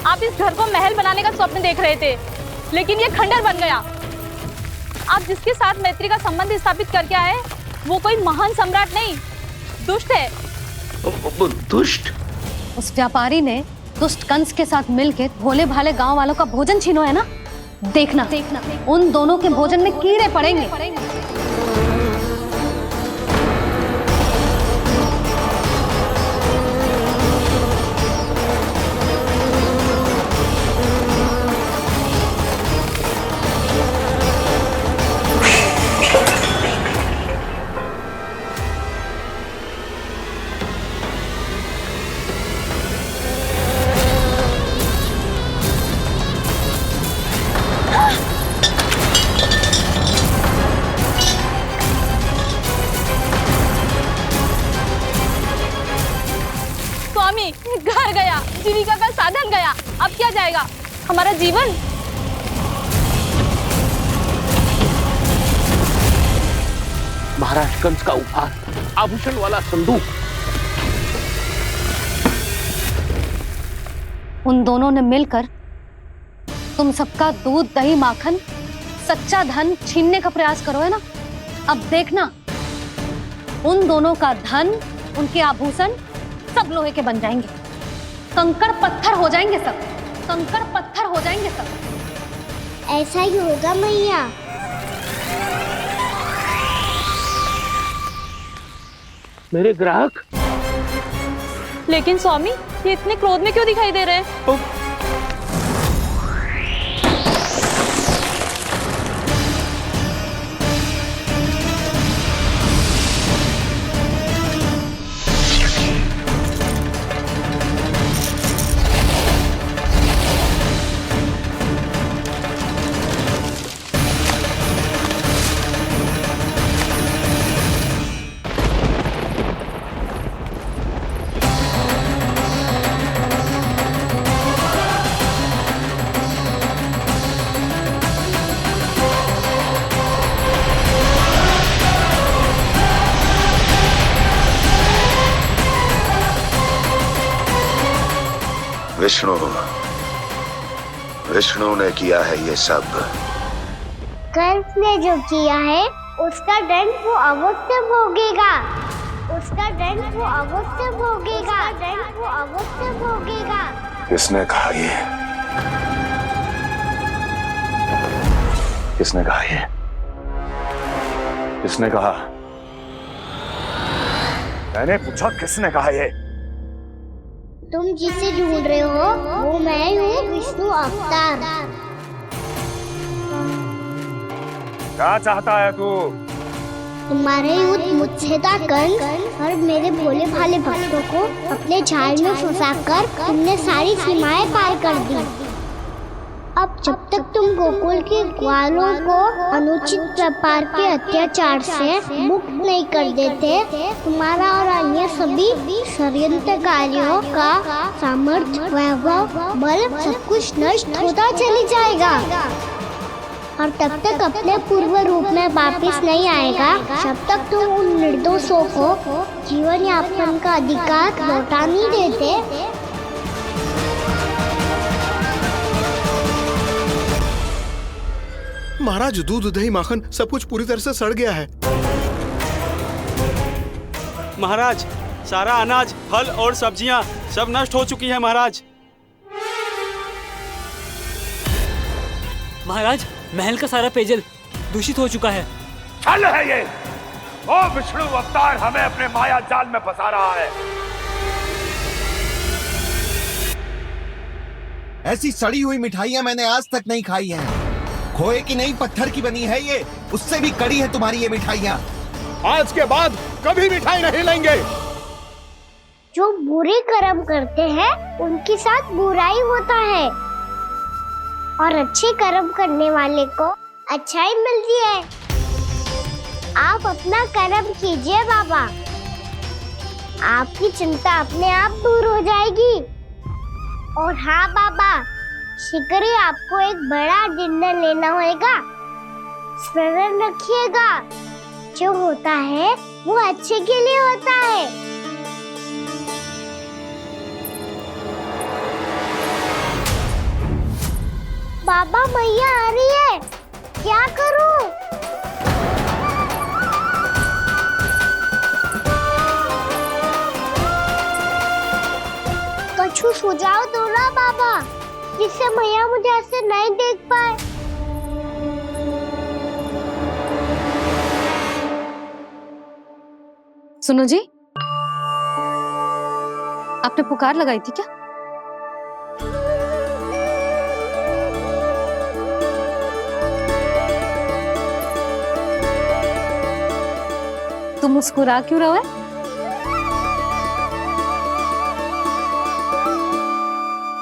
Speaker 10: आप इस घर को महल बनाने का स्वप्न देख रहे थे, लेकिन ये खंडर बन गया। आप जिसके साथ मैत्री का संबंध स्थापित करके आए, वो कोई महान सम्राट नहीं, दुष्ट है।
Speaker 14: दुष्ट?
Speaker 11: उस व्यापारी ने दुष्ट कंस के साथ मिलकर भोले भाले गांव वालों का भोजन छीनो है ना। देखना उन दोनों के भोजन में कीड़े पड़ेंगे।
Speaker 10: स्वामी, घर गया, जीविका का साधन गया, अब क्या जाएगा हमारा जीवन?
Speaker 14: महाराज कंस का उपहार, आभूषण वाला संदूक।
Speaker 11: उन दोनों ने मिलकर तुम सबका दूध, दही, माखन, सच्चा धन छीनने का प्रयास करो, है ना? अब देखना, उन दोनों का धन, उनके आभूषण सब लोहे के बन जाएंगे, कंकड़ पत्थर हो जाएंगे सब, कंकड़ पत्थर हो जाएंगे सब।
Speaker 17: ऐसा ही होगा मैया।
Speaker 14: मेरे ग्राहक।
Speaker 10: लेकिन स्वामी, ये इतने क्रोध में क्यों दिखाई दे रहे हैं?
Speaker 13: विष्णु ने किया है ये सब।
Speaker 17: कंस ने जो किया है उसका दंड वो अवश्य भोगेगा, उसका दंड वो अवश्य भोगेगा, दंड वो अवश्य भोगेगा।
Speaker 13: किसने कहा ये? किसने कहा ये? किसने कहा? मैंने पूछा किसने कहा ये?
Speaker 17: तुम जिसे ढूंढ रहे हो वो मैं हूँ, विष्णु अवतार।
Speaker 13: क्या चाहता है तू?
Speaker 17: तुम्हारे युद्ध मुझसे था कंस, और मेरे भोले भाले भक्तों को अपने जाल में फंसाकर तुमने सारी सीमाएं पार कर दी। अब जब तक तुम गोकुल के ग्वालों को अनुचित प्रकार के अत्याचार से मुक्त नहीं कर देते, तुम्हारा और अन्य सभी षड्यंत्रकारियों का सामर्थ्य, वैभव, बल सब कुछ नष्ट होता चली जाएगा, और तब तक अपने पूर्व रूप में वापस नहीं आएगा जब तक तुम उन निर्दोषों को जीवन यापन का अधिकार लौटा नहीं देते।
Speaker 3: महाराज, दूध, दही, माखन सब कुछ पूरी तरह से सड़ गया है।
Speaker 18: महाराज, सारा अनाज, फल और सब्जियां सब नष्ट हो चुकी हैं महाराज।
Speaker 19: महाराज, महल का सारा पेयजल दूषित हो चुका है।
Speaker 13: छल है ये। ओ विष्णु अवतार हमें अपने माया जाल में फंसा रहा है।
Speaker 20: ऐसी सड़ी हुई मिठाइयां मैंने आज तक नहीं खाई हैं। खोए की नहीं, पत्थर की बनी है ये, उससे भी कड़ी है तुम्हारी ये मिठाइयां।
Speaker 13: आज के बाद कभी मिठाई नहीं लेंगे।
Speaker 17: जो बुरे कर्म करते हैं उनके साथ बुराई होता है, और अच्छे कर्म करने वाले को अच्छाई मिलती है। आप अपना कर्म कीजिए बाबा, आपकी चिंता अपने आप दूर हो जाएगी। और हाँ बाबा, शीघ्र ही आपको एक बड़ा निर्णय लेना होगा। स्मरण रखिएगा, जो होता है वो अच्छे के लिए होता है। बाबा, मैया आ रही है, क्या करूं? कुछ सुझाव दो ना बाबा, जिससे मैया मुझे ऐसे नहीं देख पाए।
Speaker 11: सुनो जी, आपने पुकार लगाई थी क्या? तुम मुस्कुरा क्यों रहे हो?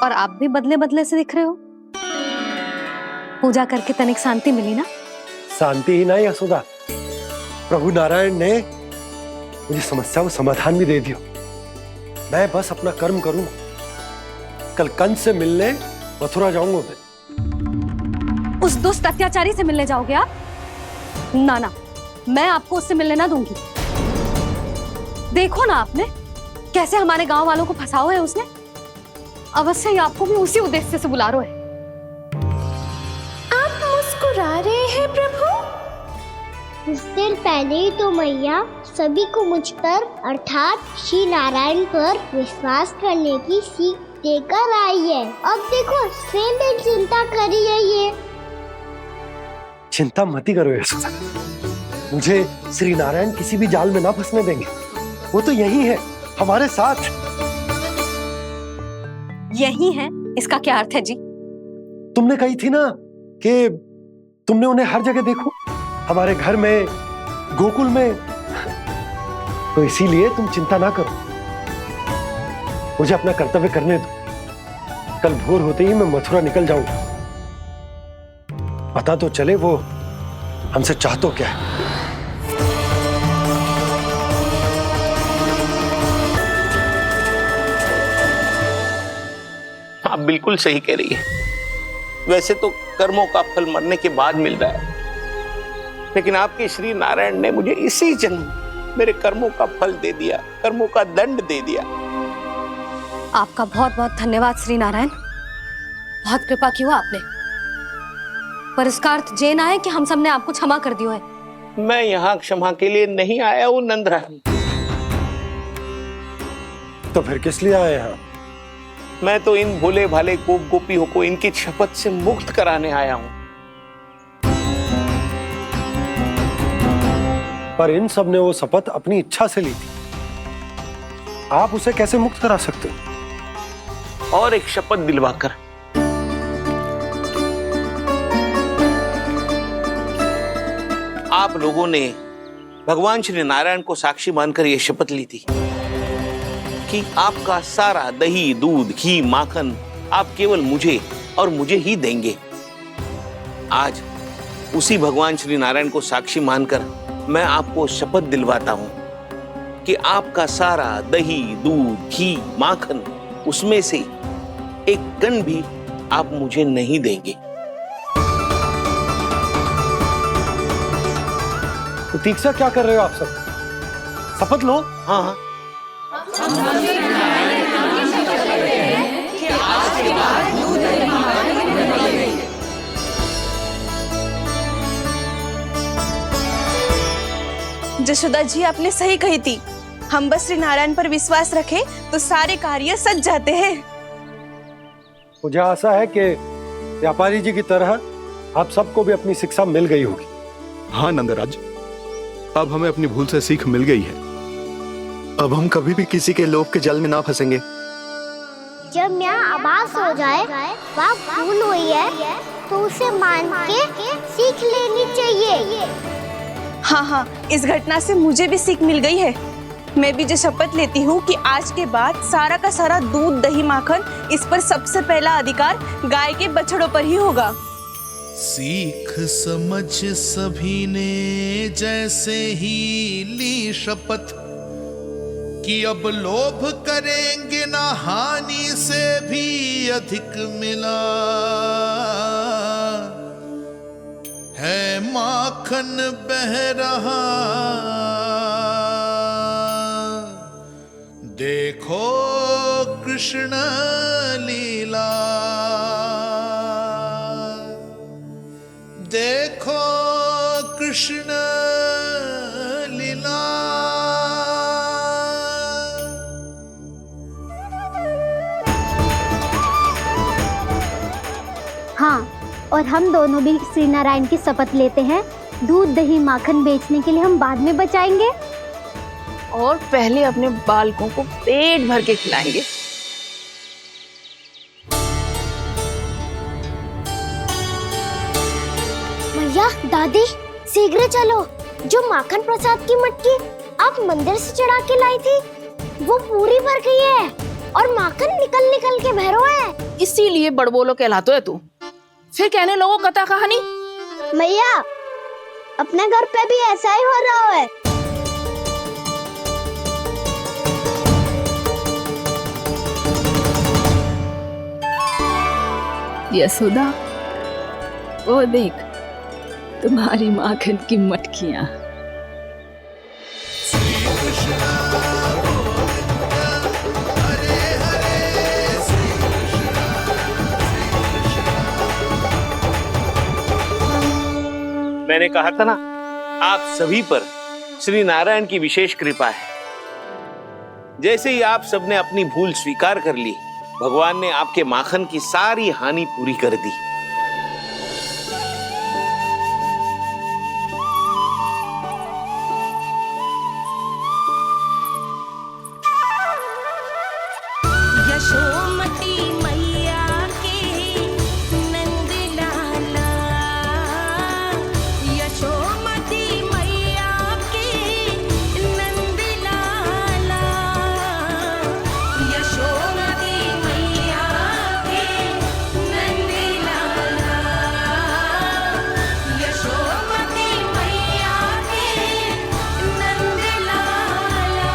Speaker 11: और आप भी बदले बदले से दिख रहे हो। पूजा करके तनिक शांति मिली ना?
Speaker 4: शांति ही नहीं यशोदा, प्रभु नारायण ने मुझे समस्या को समाधान भी दे दिया। मैं बस अपना कर्म करूंगा। कल कंस से मिलने मथुरा जाऊंगा मैं।
Speaker 11: उस दुष्ट अत्याचारी से मिलने जाओगे आप? ना ना, मैं आपको उससे मिलने ना दूंगी। देखो ना आपने कैसे हमारे गांव वालों को फंसाओ है उसने। अवश्य ही आपको भी उसी उद्देश्य से बुला रहा है।
Speaker 17: आप मुस्कुरा रहे हैं प्रभु? कुछ देर पहले ही तो मैया सभी को मुझ पर अर्थात श्री नारायण पर विश्वास करने की सीख देकर आई है। अब देखो स्वयं भी चिंता करी है ये।
Speaker 4: चिंता मत ही करो यशोदा, मुझे श्री नारायण किसी भी जाल में ना फंसने देंगे। वो तो यही है हमारे साथ।
Speaker 11: यही है, इसका क्या अर्थ है जी?
Speaker 4: तुमने कही थी ना कि तुमने उन्हें हर जगह देखो, हमारे घर में, गोकुल में। तो इसीलिए तुम चिंता ना करो, मुझे अपना कर्तव्य करने दो। कल भोर होते ही मैं मथुरा निकल जाऊंगा। पता तो चले वो हमसे चाहतो क्या है।
Speaker 14: आप बिल्कुल सही कह रही है। वैसे तो कर्मों का फल मरने के बाद मिल रहा है, लेकिन आपके श्री नारायण ने मुझे इसी जन्म मेरे कर्मों का फल दे दिया, कर्मों का दंड दे दिया।
Speaker 11: आपका बहुत बहुत धन्यवाद श्री नारायण, बहुत कृपा की हो आपने। पर इसका अर्थ ये ना है कि हम सब ने आपको क्षमा कर दिया है।
Speaker 14: मैं यहाँ क्षमा के लिए नहीं आया हूँ नंदरानी।
Speaker 4: तो फिर किस लिए आए हैं?
Speaker 14: मैं तो इन भोले भाले गोप गोपियों को इनकी शपथ से मुक्त कराने आया हूँ।
Speaker 4: पर इन सब ने वो शपथ अपनी इच्छा से ली थी, आप उसे कैसे मुक्त करा सकते हो?
Speaker 14: और एक शपथ दिलवाकर। आप लोगों ने भगवान श्री नारायण को साक्षी मानकर यह शपथ ली थी कि आपका सारा दही, दूध, घी, माखन आप केवल मुझे और मुझे ही देंगे। आज उसी भगवान श्री नारायण को साक्षी मानकर मैं आपको शपथ दिलवाता हूं कि आपका सारा दही, दूध, घी, माखन, उसमें से एक कण भी आप मुझे नहीं देंगे।
Speaker 4: तो तीक्षा क्या कर रहे हो आप सब? शपथ लो।
Speaker 14: हाँ हाँ।
Speaker 2: जशोदा जी आपने सही कही थी, हम बस श्री नारायण पर विश्वास रखें तो सारे कार्य सज जाते हैं।
Speaker 4: मुझे आशा है कि व्यापारी जी की तरह आप सबको भी अपनी शिक्षा मिल गई होगी।
Speaker 3: हाँ नंदराज, अब हमें अपनी भूल से सीख मिल गई है। अब हम कभी भी किसी के लोभ के जल में ना फंसेंगे।
Speaker 17: जब यहाँ आभास हो जाए वहाँ भूल हुई है तो उसे मान के सीख लेनी चाहिए।
Speaker 2: हाँ हाँ, इस घटना से मुझे भी सीख मिल गई है। मैं भी जो शपथ लेती हूँ कि आज के बाद सारा का सारा दूध, दही, माखन, इस पर सबसे पहला अधिकार गाय के बछड़ों पर ही होगा।
Speaker 21: सीख समझ सभी ने जैसे ही ली शपथ कि अब लोभ करेंगे ना हानि से भी अधिक मिला है, माखन बह रहा देखो कृष्ण लीला, देखो कृष्ण लीला।
Speaker 17: हाँ, और हम दोनों भी श्री नारायण की शपथ लेते हैं, दूध, दही, माखन बेचने के लिए हम बाद में बचाएंगे
Speaker 9: और पहले अपने बालकों को पेट भर के खिलाएंगे।
Speaker 17: भैया, दादी, शीघ्र चलो। जो माखन प्रसाद की मटकी आप मंदिर से चढ़ा के लाई थी वो पूरी भर गई है और माखन निकल निकल के भरो है।
Speaker 9: इसीलिए बड़बोलो कहलातो है तू। फिर कहने लोगों कथा कहानी।
Speaker 17: भैया, अपने घर पे भी ऐसा ही हो रहा है।
Speaker 12: यशोदा, वो देख तुम्हारी माखन की मटकियां।
Speaker 14: मैंने कहा था ना, आप सभी पर श्री नारायण की विशेष कृपा है। जैसे ही आप सबने अपनी भूल स्वीकार कर ली, भगवान ने आपके माखन की सारी हानि पूरी कर दी।
Speaker 7: यशोमती मैया के नंद लाला, यशोमती मैया के नंद लाला, यशोमती मैया के नंद लाला, यशोमती मैया के नंद लाला।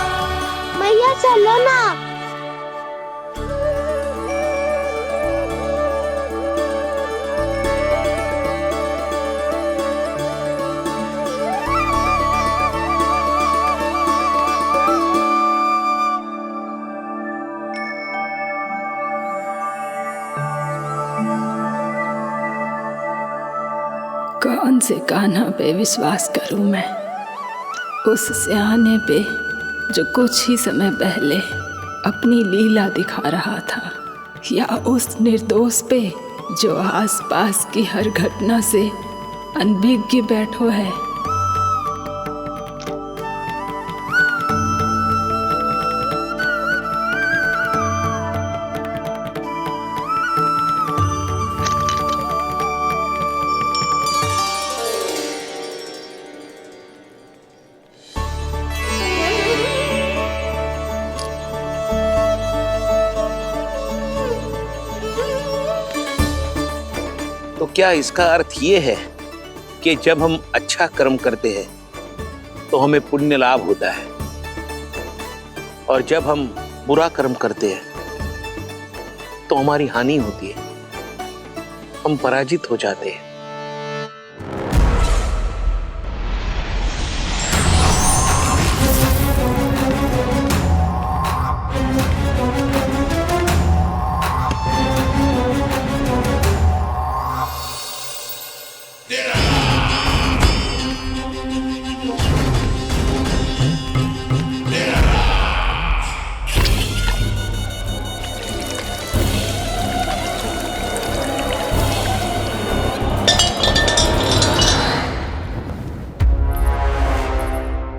Speaker 17: मैया चलो ना।
Speaker 12: कौन से कान्हा पे विश्वास करूं मैं? उस सियाने पे जो कुछ ही समय पहले अपनी लीला दिखा रहा था, या उस निर्दोष पे जो आसपास की हर घटना से अनभिज्ञ बैठो है?
Speaker 14: तो क्या इसका अर्थ ये है कि जब हम अच्छा कर्म करते हैं तो हमें पुण्य लाभ होता है, और जब हम बुरा कर्म करते हैं तो हमारी हानि होती है, हम पराजित हो जाते हैं?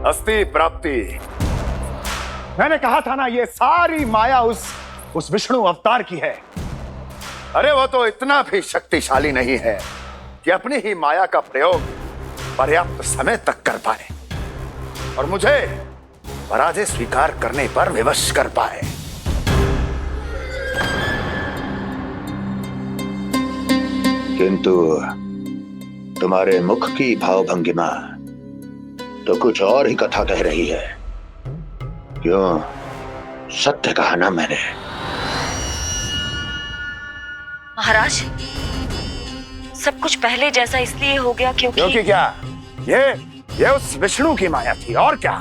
Speaker 13: अस्ति प्राप्ति। मैंने कहा था ना, ये सारी माया उस विष्णु अवतार की है। अरे वो तो इतना भी शक्तिशाली नहीं है कि अपनी ही माया का प्रयोग पर्याप्त समय तक कर पाए और मुझे पराजय स्वीकार करने पर विवश कर पाए।
Speaker 22: किंतु तुम्हारे मुख की भावभंगिमा तो कुछ और ही कथा कह रही है। क्यों? सत्य कहा ना मैंने।
Speaker 15: महाराज, सब कुछ पहले जैसा इसलिए हो गया क्योंकि
Speaker 13: क्या? ये उस विष्णु की माया थी, और क्या?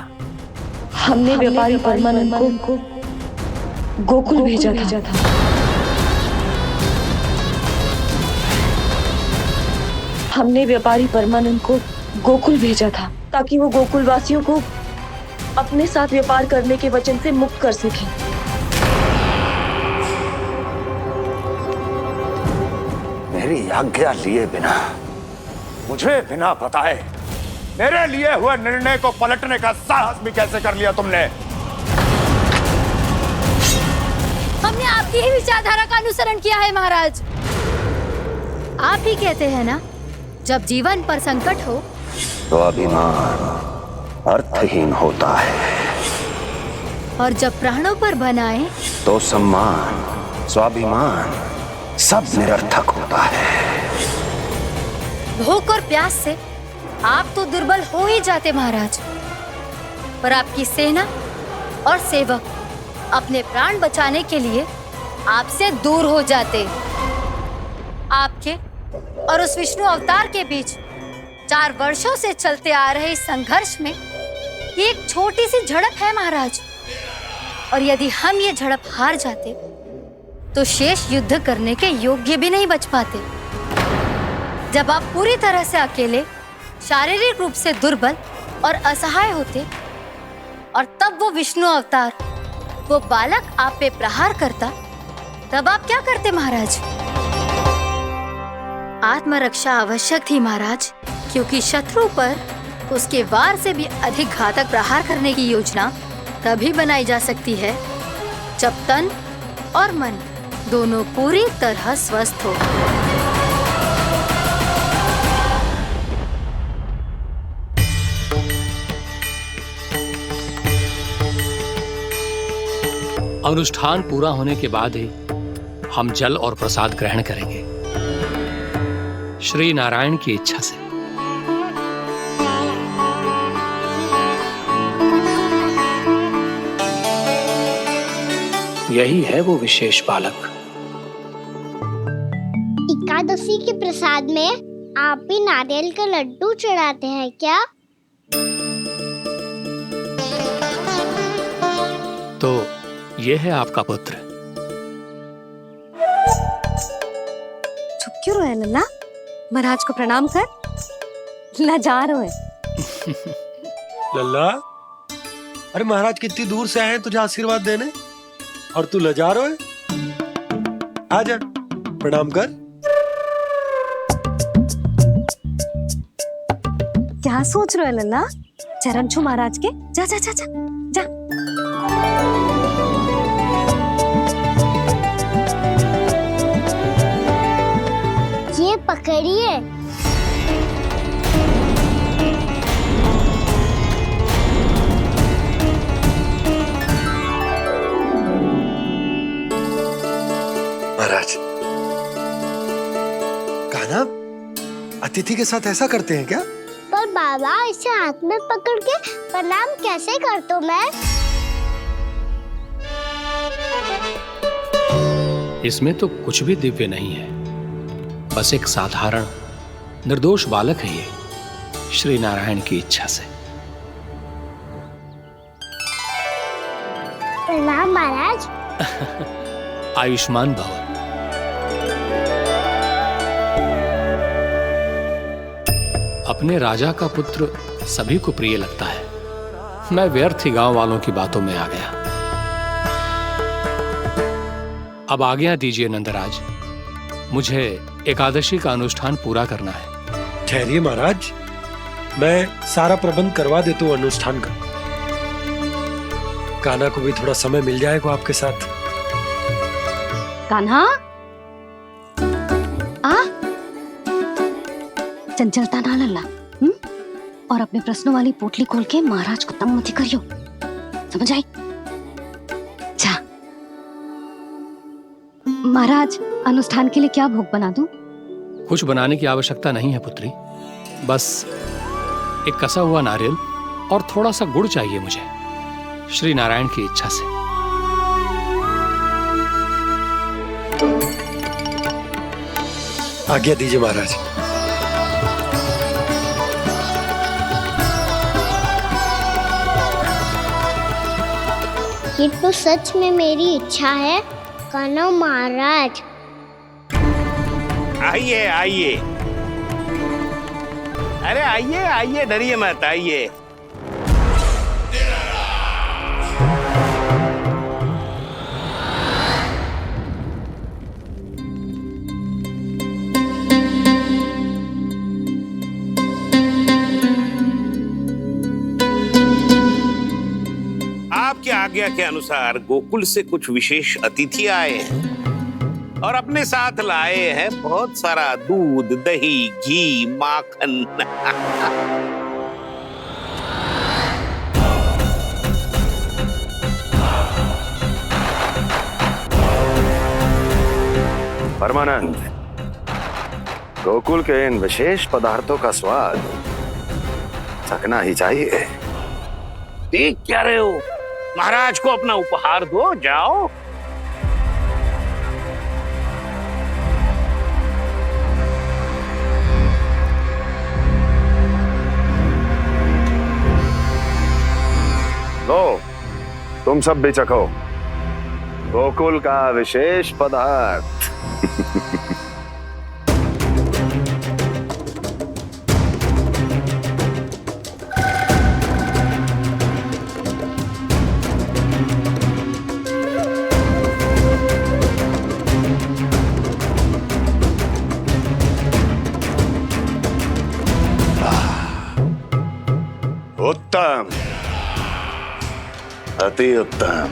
Speaker 15: हमने व्यापारी परमानंद को गोकुल भेजा था। हमने व्यापारी परमानंद को गोकुल भेजा था ताकि वो गोकुल वासियों को अपने साथ व्यापार करने के वचन से मुक्त कर सके।
Speaker 13: मेरी आज्ञा लिए बिना, मुझे बिना बताए मेरे लिए हुए निर्णय को पलटने का साहस भी कैसे कर लिया तुमने?
Speaker 6: हमने आपकी ही विचारधारा का अनुसरण किया है महाराज। आप ही कहते हैं ना, जब जीवन पर संकट हो
Speaker 22: तो अभिमान अर्थहीन होता है,
Speaker 6: और जब प्राणों पर बनाए
Speaker 22: तो सम्मान स्वाभिमान सब निरर्थक होता है।
Speaker 6: भूख और प्यास से आप तो दुर्बल हो ही जाते महाराज, पर आपकी सेना और सेवक अपने प्राण बचाने के लिए आपसे दूर हो जाते।
Speaker 1: आपके और उस विष्णु अवतार के बीच 4 वर्षों से चलते आ रहे इस संघर्ष में ये एक छोटी सी झड़प है महाराज। और यदि हम ये झड़प हार जाते तो शेष युद्ध करने के योग्य भी नहीं बच पाते। जब आप पूरी तरह से अकेले, शारीरिक रूप से दुर्बल और असहाय होते और तब वो विष्णु अवतार, वो बालक आप पे प्रहार करता, तब आप क्या करते महाराज? आत्मरक्षा आवश्यक थी महाराज, क्योंकि शत्रु पर उसके वार से भी अधिक घातक प्रहार करने की योजना तभी बनाई जा सकती है जब तन और मन दोनों पूरी तरह स्वस्थ हो।
Speaker 8: अनुष्ठान पूरा होने के बाद ही हम जल और प्रसाद ग्रहण करेंगे, श्री नारायण की इच्छा से। यही है वो विशेष बालक।
Speaker 17: एकादशी के प्रसाद में आप भी नारियल का लड्डू चढ़ाते हैं क्या?
Speaker 8: तो ये है आपका पुत्र।
Speaker 11: चुप क्यों रहे लल्ला? महाराज को प्रणाम कर। लजा रहे
Speaker 4: लल्ला, अरे महाराज कितनी दूर से आए हैं तुझे आशीर्वाद देने, और तू लजा रहा है? आजा, प्रणाम कर।
Speaker 11: क्या सोच रहे हो लल्ला? चरण छू महाराज के। जा जा जा जा जा।
Speaker 17: ये पकड़िए।
Speaker 4: महाराज, कान्हा अतिथि के साथ ऐसा करते हैं क्या?
Speaker 17: पर बाबा, इसे हाथ में पकड़ के प्रणाम कैसे करता हूँ मैं?
Speaker 8: इसमें तो कुछ भी दिव्य नहीं है, बस एक साधारण निर्दोष बालक है ये, श्री नारायण की इच्छा से।
Speaker 17: प्रणाम महाराज।
Speaker 8: आयुष्मान भव। अपने राजा का पुत्र सभी को प्रिय लगता है। मैं व्यर्थ ही गांव वालों की बातों में आ गया। अब आज्ञा दीजिए नंदराज, मुझे एकादशी का अनुष्ठान पूरा करना है।
Speaker 4: ठहरिए महाराज, मैं सारा प्रबंध करवा देता हूँ अनुष्ठान का। कान्हा को भी थोड़ा समय मिल जाएगा आपके साथ।
Speaker 11: कान्हा, आ चंचलता ना लल्ला, और अपने प्रश्नों वाली पोटली खोल के महाराज को तंग मत करियो, समझ आई? जा महाराज, अनुष्ठान के लिए क्या भोग बना दूं?
Speaker 8: कुछ बनाने की आवश्यकता नहीं है पुत्री, बस एक कसा हुआ नारियल और थोड़ा सा गुड़ चाहिए मुझे, श्री नारायण की इच्छा से।
Speaker 4: आज्ञा दीजिए महाराज।
Speaker 17: ये तो सच में मेरी इच्छा है कान्हा महाराज।
Speaker 14: आइए आइए, अरे आइए आइए, डरिए मत, आइए। आपकी आज्ञा के अनुसार गोकुल से कुछ विशेष अतिथि आए हैं और अपने साथ लाए हैं बहुत सारा दूध, दही, घी, माखन।
Speaker 13: परमानंद, गोकुल के इन विशेष पदार्थों का स्वाद चखना ही चाहिए।
Speaker 14: देख क्या रहे हो? महाराज को अपना उपहार दो, जाओ।
Speaker 13: तुम सब भी चखो गोकुल का विशेष पदार्थ। उत्तम, अति उत्तम।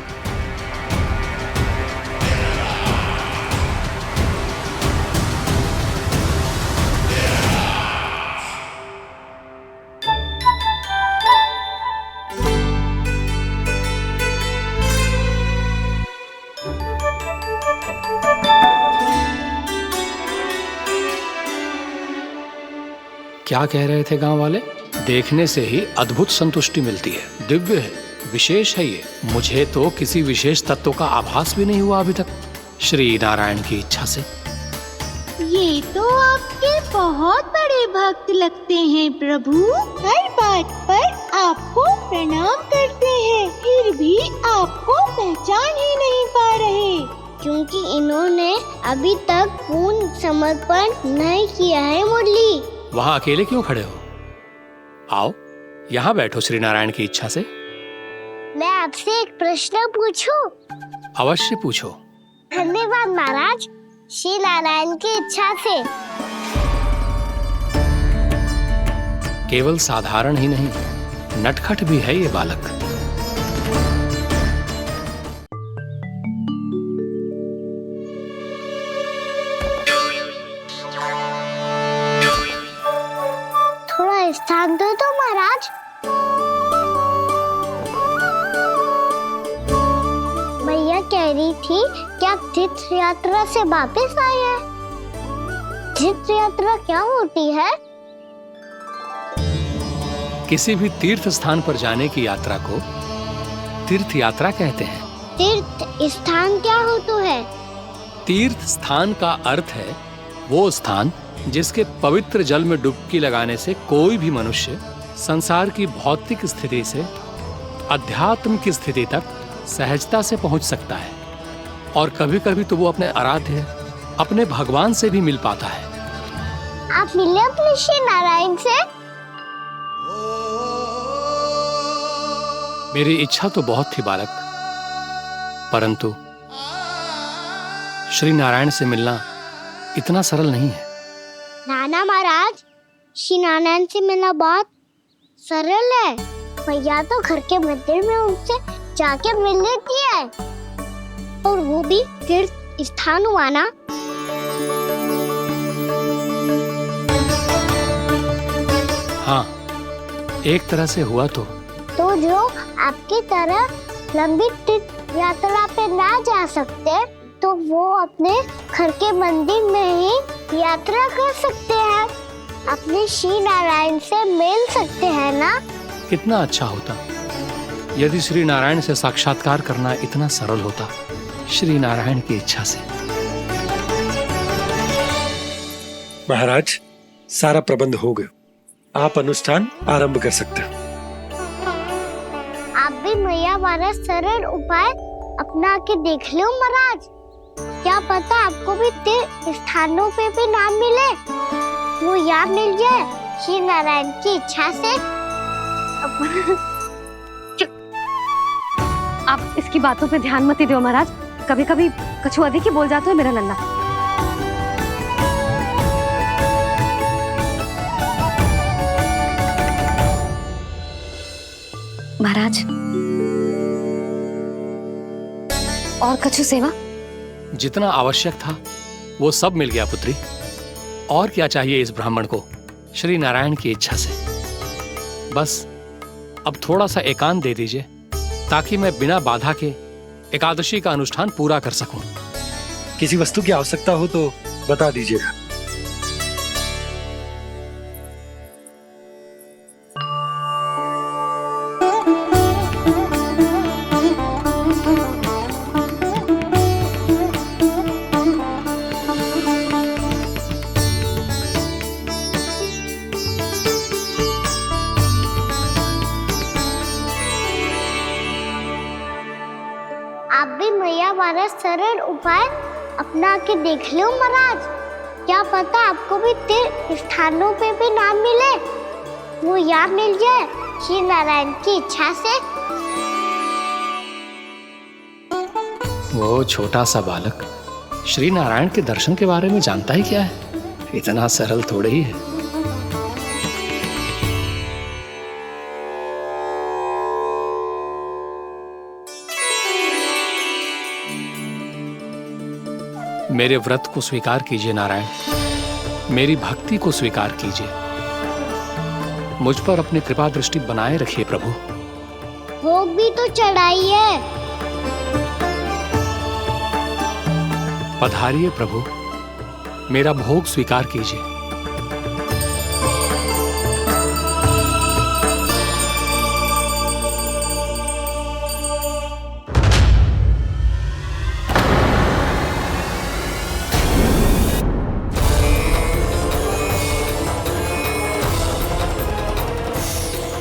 Speaker 8: क्या कह रहे थे गांव वाले? देखने से ही अद्भुत संतुष्टि मिलती है, दिव्य है, विशेष है ये। मुझे तो किसी विशेष तत्व का आभास भी नहीं हुआ अभी तक, श्री नारायण की इच्छा से।
Speaker 17: ये तो आपके बहुत बड़े भक्त लगते हैं प्रभु। हर बात पर आपको प्रणाम करते हैं, फिर भी आपको पहचान ही नहीं पा रहे, क्योंकि इन्होंने अभी तक पूर्ण समर्पण नहीं किया है। मुरली,
Speaker 8: वहां अकेले क्यों खड़े हो? आओ यहाँ बैठो श्री नारायण की इच्छा से।
Speaker 17: मैं आपसे एक प्रश्न पूछूं?
Speaker 8: अवश्य पूछो।
Speaker 17: धन्यवाद महाराज, श्री नारायण की इच्छा से।
Speaker 8: केवल साधारण ही नहीं, नटखट भी है ये बालक।
Speaker 17: थोड़ा स्थान दो तो महाराज। भैया कह रही थी कि आप तीर्थ यात्रा से वापस आए हैं। तीर्थ यात्रा क्या होती है?
Speaker 8: किसी भी तीर्थ स्थान पर जाने की यात्रा को तीर्थ यात्रा कहते हैं।
Speaker 17: तीर्थ स्थान क्या होता है?
Speaker 8: तीर्थ स्थान का अर्थ है वो स्थान जिसके पवित्र जल में डुबकी लगाने से कोई भी मनुष्य संसार की भौतिक स्थिति से अध्यात्म की स्थिति तक सहजता से पहुंच सकता है, और कभी कभी तो वो अपने आराध्य, अपने भगवान से भी मिल पाता है।
Speaker 17: आप मिले अपने श्री नारायण से?
Speaker 8: मेरी इच्छा तो बहुत थी बालक, परंतु श्री नारायण से मिलना इतना सरल नहीं है।
Speaker 17: नाना महाराज, श्री नारायण से मिलना बहुत सरल है। भैया तो घर के मंदिर में उनसे जाके मिल लेती है, और वो भी तीर्थ स्थान हुआ ना।
Speaker 8: हाँ, एक तरह से हुआ तो
Speaker 17: जो आपकी तरह लंबी तीर्थ यात्रा पे ना जा सकते, तो वो अपने घर के मंदिर में ही यात्रा कर सकते हैं, अपने श्री नारायण से मिल सकते हैं ना।
Speaker 8: कितना अच्छा होता यदि श्री नारायण से साक्षात्कार करना इतना सरल होता, श्री नारायण की इच्छा से।
Speaker 4: महाराज, सारा प्रबंध हो गया, आप अनुष्ठान आरंभ कर सकते हो।
Speaker 17: आप भी मैया हमारा सरल उपाय अपना के देख लो महाराज। क्या पता आपको भी तीर्थ स्थानों पे भी नाम मिले, वो याद मिल जाए श्री नारायण की इच्छा से।
Speaker 11: आप इसकी बातों पे ध्यान मत दो महाराज, कभी कभी कछु अधिक ही बोल जाते हो मेरा लल्ला। महाराज, और कछु सेवा?
Speaker 8: जितना आवश्यक था वो सब मिल गया पुत्री। और क्या चाहिए इस ब्राह्मण को श्री नारायण की इच्छा से? बस अब थोड़ा सा एकांत दे दीजिए, ताकि मैं बिना बाधा के एकादशी का अनुष्ठान पूरा कर सकूं।
Speaker 4: किसी वस्तु की आवश्यकता हो तो बता दीजिएगा।
Speaker 17: फिर उपाय अपना के देख लो महाराज। क्या पता आपको भी तीर्थ स्थानों पे भी नाम मिले, वो यहाँ मिल जाए श्री नारायण की इच्छा से।
Speaker 8: वो छोटा सा बालक श्री नारायण के दर्शन के बारे में जानता ही क्या है? इतना सरल थोड़े ही है। मेरे व्रत को स्वीकार कीजिए नारायण, मेरी भक्ति को स्वीकार कीजिए, मुझ पर अपनी कृपा दृष्टि बनाए रखिए प्रभु।
Speaker 17: भोग भी तो चढ़ाइए।
Speaker 8: पधारिए प्रभु, मेरा भोग स्वीकार कीजिए।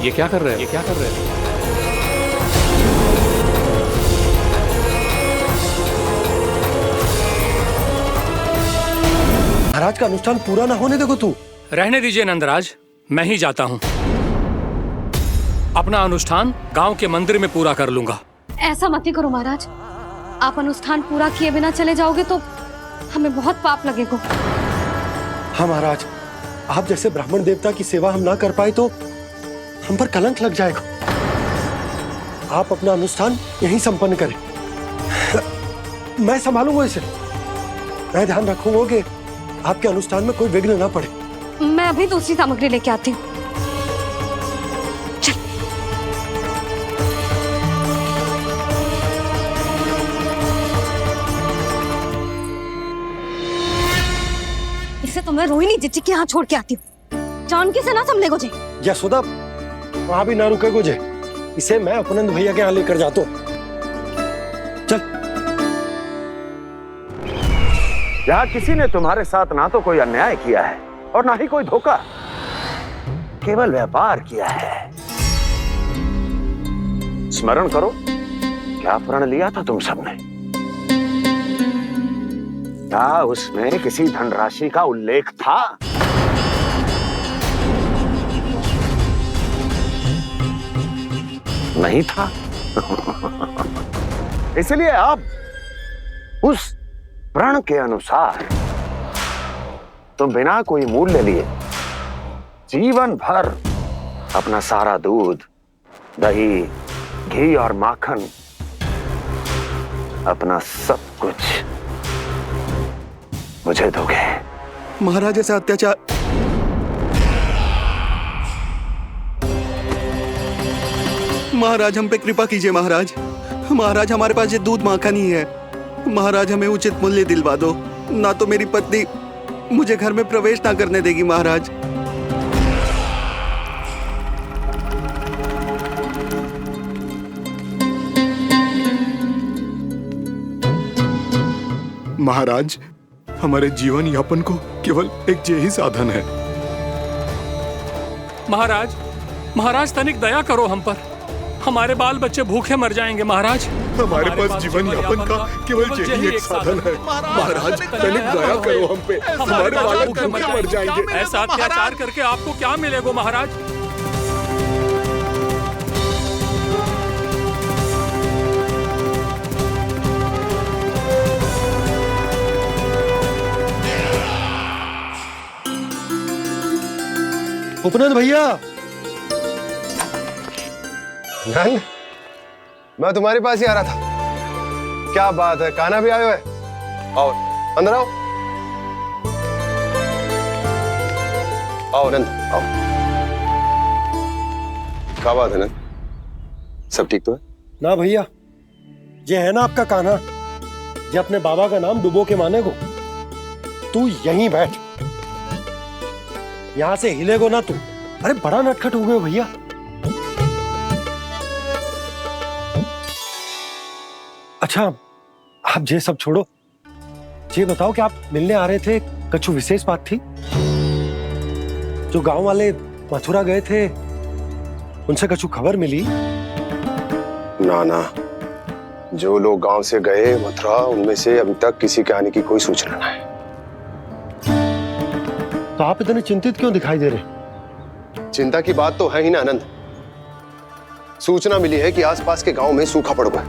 Speaker 8: ये क्या कर रहे हैं? ये क्या कर रहे हैं?
Speaker 4: महाराज का अनुष्ठान पूरा ना होने देखो तू।
Speaker 8: रहने दीजिए नंदराज, मैं ही जाता हूँ। अपना अनुष्ठान गांव के मंदिर में पूरा कर लूंगा।
Speaker 11: ऐसा मत ही करो महाराज, आप अनुष्ठान पूरा किए बिना चले जाओगे तो हमें बहुत पाप लगेगा।
Speaker 4: हाँ महाराज, आप जैसे ब्राह्मण देवता की सेवा हम ना कर पाए तो हम पर कलंक लग जाएगा। आप अपना अनुष्ठान यहीं संपन्न करें, मैं संभालूंगा इसे। मैं ध्यान रखूंगा कि आपके अनुष्ठान में कोई विघ्न ना पड़े।
Speaker 11: मैं अभी दूसरी सामग्री लेके आती हूँ। इसे तो मैं रोहिणी जीजी के यहाँ छोड़ के आती हूँ। जानकी से ना संभले गोजे।
Speaker 4: यशोदा, वहां भी ना रुके गोजे, इसे मैं अपनंद भैया के यहाँ लेकर जाता हूँ। चल।
Speaker 13: यहाँ किसी ने तुम्हारे साथ ना तो कोई अन्याय किया है और ना ही कोई धोखा, केवल व्यापार किया है। स्मरण करो, क्या प्रण लिया था तुम सबने? क्या उसमें किसी धनराशि का उल्लेख था? नहीं था। इसलिए अब उस प्रण के अनुसार तुम बिना कोई मूल्य लिए जीवन भर अपना सारा दूध, दही, घी और माखन, अपना सब कुछ मुझे दोगे।
Speaker 3: महाराज ऐसा अत्याचार। महाराज हम पे कृपा कीजिए महाराज। महाराज हमारे पास ये दूध माखन ही है। महाराज हमें उचित मूल्य दिलवा दो, ना तो मेरी पत्नी मुझे घर में प्रवेश ना करने देगी महाराज।
Speaker 5: महाराज, हमारे जीवन यापन को केवल एक यही साधन है।
Speaker 8: महाराज, महाराज तनिक दया करो हम पर, हमारे बाल बच्चे भूखे मर जाएंगे महाराज।
Speaker 5: हमारे पास जीवन यापन का केवल यही एक साधन है। महाराज तनिक दया करो हम पे, हमारे बालक भूखे मर जाएंगे।
Speaker 8: ऐसा अत्याचार करके आपको क्या मिलेगा महाराज?
Speaker 4: उपनंद भैया,
Speaker 16: नंद, मैं तुम्हारे पास ही आ रहा था। क्या बात है, कान्हा भी आयो है? आओ अंदर आओ। आओ नंद आओ। क्या बात है नंद, सब ठीक तो है?
Speaker 4: ना भैया, ये है ना आपका कान्हा, ये अपने बाबा का नाम डुबो के माने को। तू यहीं बैठ, यहां से हिलेगो ना तू। अरे बड़ा नटखट हो गए भैया। अच्छा, आप ये सब छोड़ो, ये बताओ कि आप मिलने आ रहे थे, कुछ विशेष बात थी? जो गांव वाले मथुरा गए थे, उनसे कुछ खबर मिली?
Speaker 16: ना ना, जो लोग गांव से गए मथुरा, उनमें से अभी तक किसी के आने की कोई सूचना नहीं।
Speaker 4: तो आप इतने चिंतित क्यों दिखाई दे रहे?
Speaker 16: चिंता की बात तो है ही ना आनंद। सूचना मिली है कि आसपास के गांव में सूखा पड़ गया।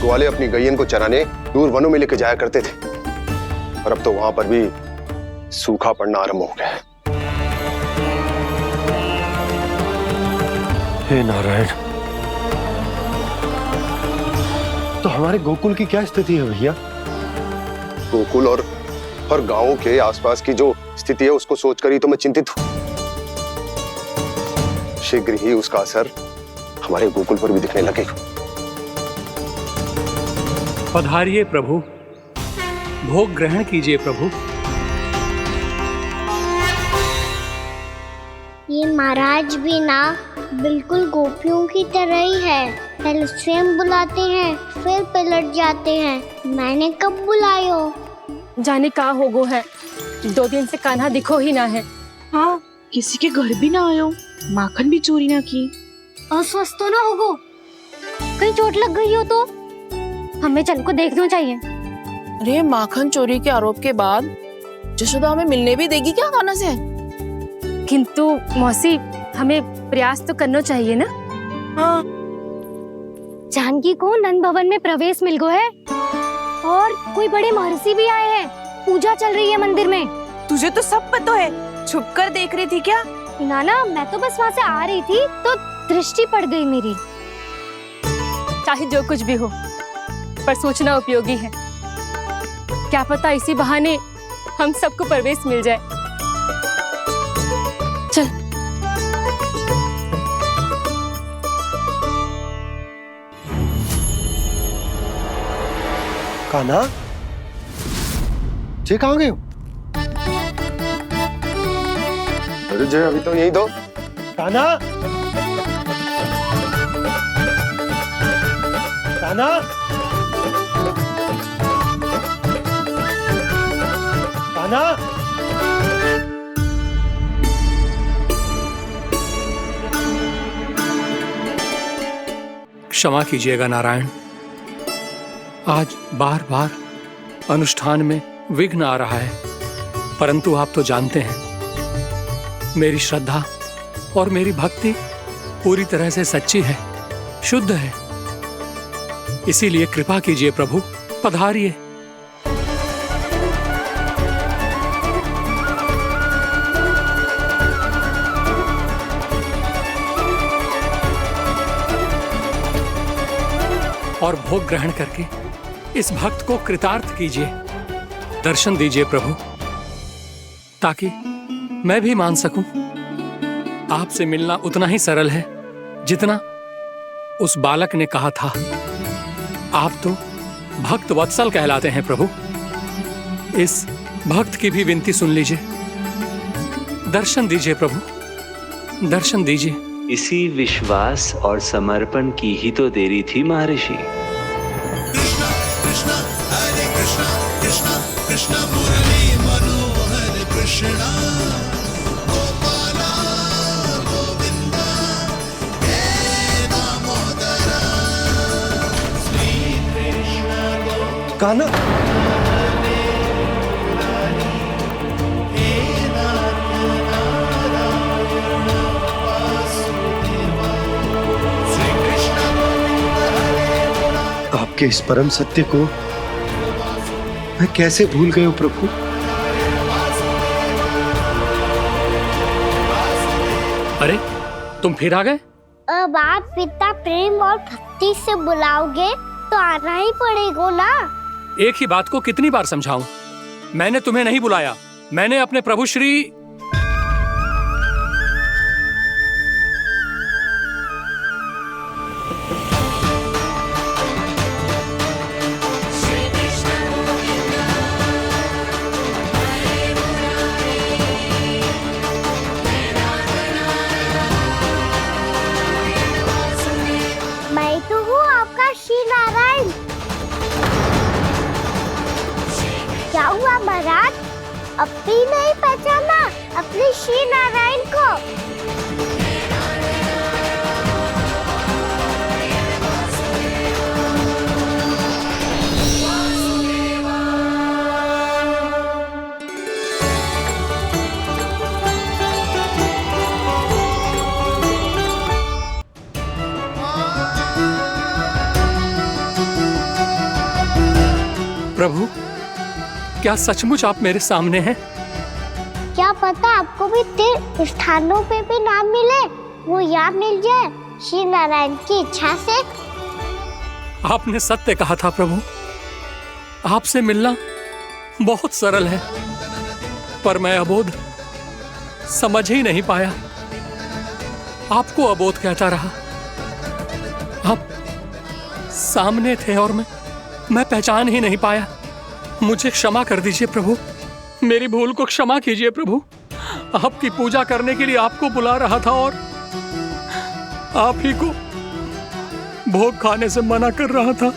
Speaker 16: ग्वाले अपनी गैयन को चराने दूर वनों में लेके जाया करते थे, और अब तो वहां पर भी सूखा पड़ना आरंभ हो गया है।
Speaker 4: हे नारायण, तो हमारे गोकुल की क्या स्थिति है भैया?
Speaker 16: गोकुल और गांवों के आसपास की जो स्थिति है उसको सोचकर ही तो मैं चिंतित हूं। शीघ्र ही उसका असर हमारे गोकुल पर भी दिखने लगेगा।
Speaker 8: पधारिए प्रभु, भोग ग्रहण कीजिए प्रभु।
Speaker 17: ये महाराज भी ना बिल्कुल गोपियों की तरह ही है। पहले स्वयं बुलाते हैं, फिर पलट जाते हैं। मैंने कब बुलायो?
Speaker 2: जाने कहाँ हो गो है, 2 दिन से कान्हा दिखो ही ना है। हाँ, किसी के घर भी ना आयो, माखन भी चोरी ना की।
Speaker 1: अस्वस्थ तो ना होगो, कहीं चोट लग गई हो तो हमें चल को देखना चाहिए।
Speaker 9: अरे माखन चोरी के आरोप के बाद जशोदा हमें मिलने भी देगी क्या कान्हा से?
Speaker 2: किंतु मौसी, हमें प्रयास तो करना चाहिए ना।
Speaker 9: हाँ।
Speaker 1: जानकी को नंद भवन में प्रवेश मिल गो है और कोई बड़े महर्षि भी आए हैं। पूजा चल रही है मंदिर में।
Speaker 2: तुझे तो सब पता है, छुप कर देख रही थी क्या?
Speaker 1: ना, मैं तो बस वहाँ से आ रही थी तो दृष्टि पड़ गई मेरी।
Speaker 2: चाहे जो कुछ भी हो, पर सूचना उपयोगी है। क्या पता इसी बहाने हम सबको प्रवेश मिल जाए। चल।
Speaker 4: कान्हा, जे कहाँ गए हो?
Speaker 16: अरे जय, अभी तो यही दो।
Speaker 4: कान्हा, कान्हा, कान्हा।
Speaker 8: क्षमा कीजिएगा नारायण, आज बार बार अनुष्ठान में विघ्न आ रहा है, परंतु आप तो जानते हैं मेरी श्रद्धा और मेरी भक्ति पूरी तरह से सच्ची है, शुद्ध है। इसीलिए कृपा कीजिए प्रभु, पधारिए। और भोग ग्रहण करके इस भक्त को कृतार्थ कीजिए। दर्शन दीजिए प्रभु, ताकि मैं भी मान सकूं आपसे मिलना उतना ही सरल है जितना उस बालक ने कहा था। आप तो भक्त वत्सल कहलाते हैं प्रभु। इस भक्त की भी विनती सुन लीजिए। दर्शन दीजिए प्रभु, दर्शन दीजिए।
Speaker 10: इसी विश्वास और समर्पण की ही तो देरी थी महर्षि।
Speaker 21: कृष्ण हरे कृष्ण, कृष्ण कृष्ण मुरली मनोहर कृष्ण, गोपाला गोविंदा हे दामोदर, श्री कृष्ण
Speaker 4: कान्हा, आपके इस परम सत्य को मैं कैसे भूल गया प्रभु?
Speaker 8: अरे तुम फिर आ गए?
Speaker 17: अब आप पिता प्रेम और भक्ति से बुलाओगे तो आना ही पड़ेगा ना।
Speaker 8: एक ही बात को कितनी बार समझाऊं? मैंने तुम्हें नहीं बुलाया, मैंने अपने प्रभु श्री
Speaker 17: मैं तो हूँ आपका श्री नारायण। क्या हुआ महाराज, अब भी नहीं पहचाना अपने श्री नारायण को?
Speaker 8: प्रभु, क्या सचमुच आप मेरे सामने हैं?
Speaker 17: क्या पता आपको भी तीर्थ स्थानों पे भी नाम मिले, वो यहाँ मिल जाए श्री नारायण की इच्छा से।
Speaker 8: आपने सत्य कहा था प्रभु, आपसे मिलना बहुत सरल है, पर मैं अबोध समझ ही नहीं पाया। आपको अबोध कहता रहा। आप सामने थे और मैं पहचान ही नहीं पाया। मुझे क्षमा कर दीजिए प्रभु, मेरी भूल को क्षमा कीजिए प्रभु। आपकी पूजा करने के लिए आपको बुला रहा था और आप ही को भोग खाने से मना कर रहा था।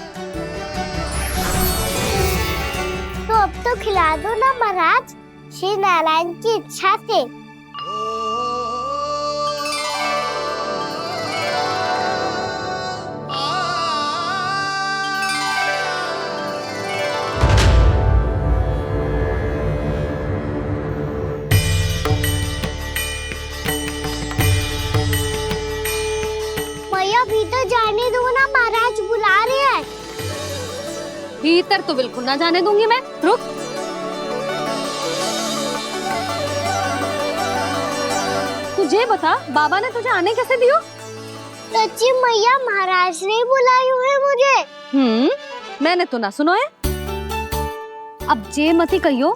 Speaker 17: तो अब तो खिला दो ना महाराज, श्री नारायण की इच्छा से। भीतर जाने दो ना, महाराज बुला रहे हैं।
Speaker 11: भीतर तो बिल्कुल ना जाने दूंगी मैं। रुक। तुझे बता, बाबा ने तुझे आने कैसे दियो?
Speaker 17: सच्ची मैया, महाराज ने बुलाई हुई मुझे।
Speaker 11: मैंने तो ना सुनो है। अब जे मती कहियो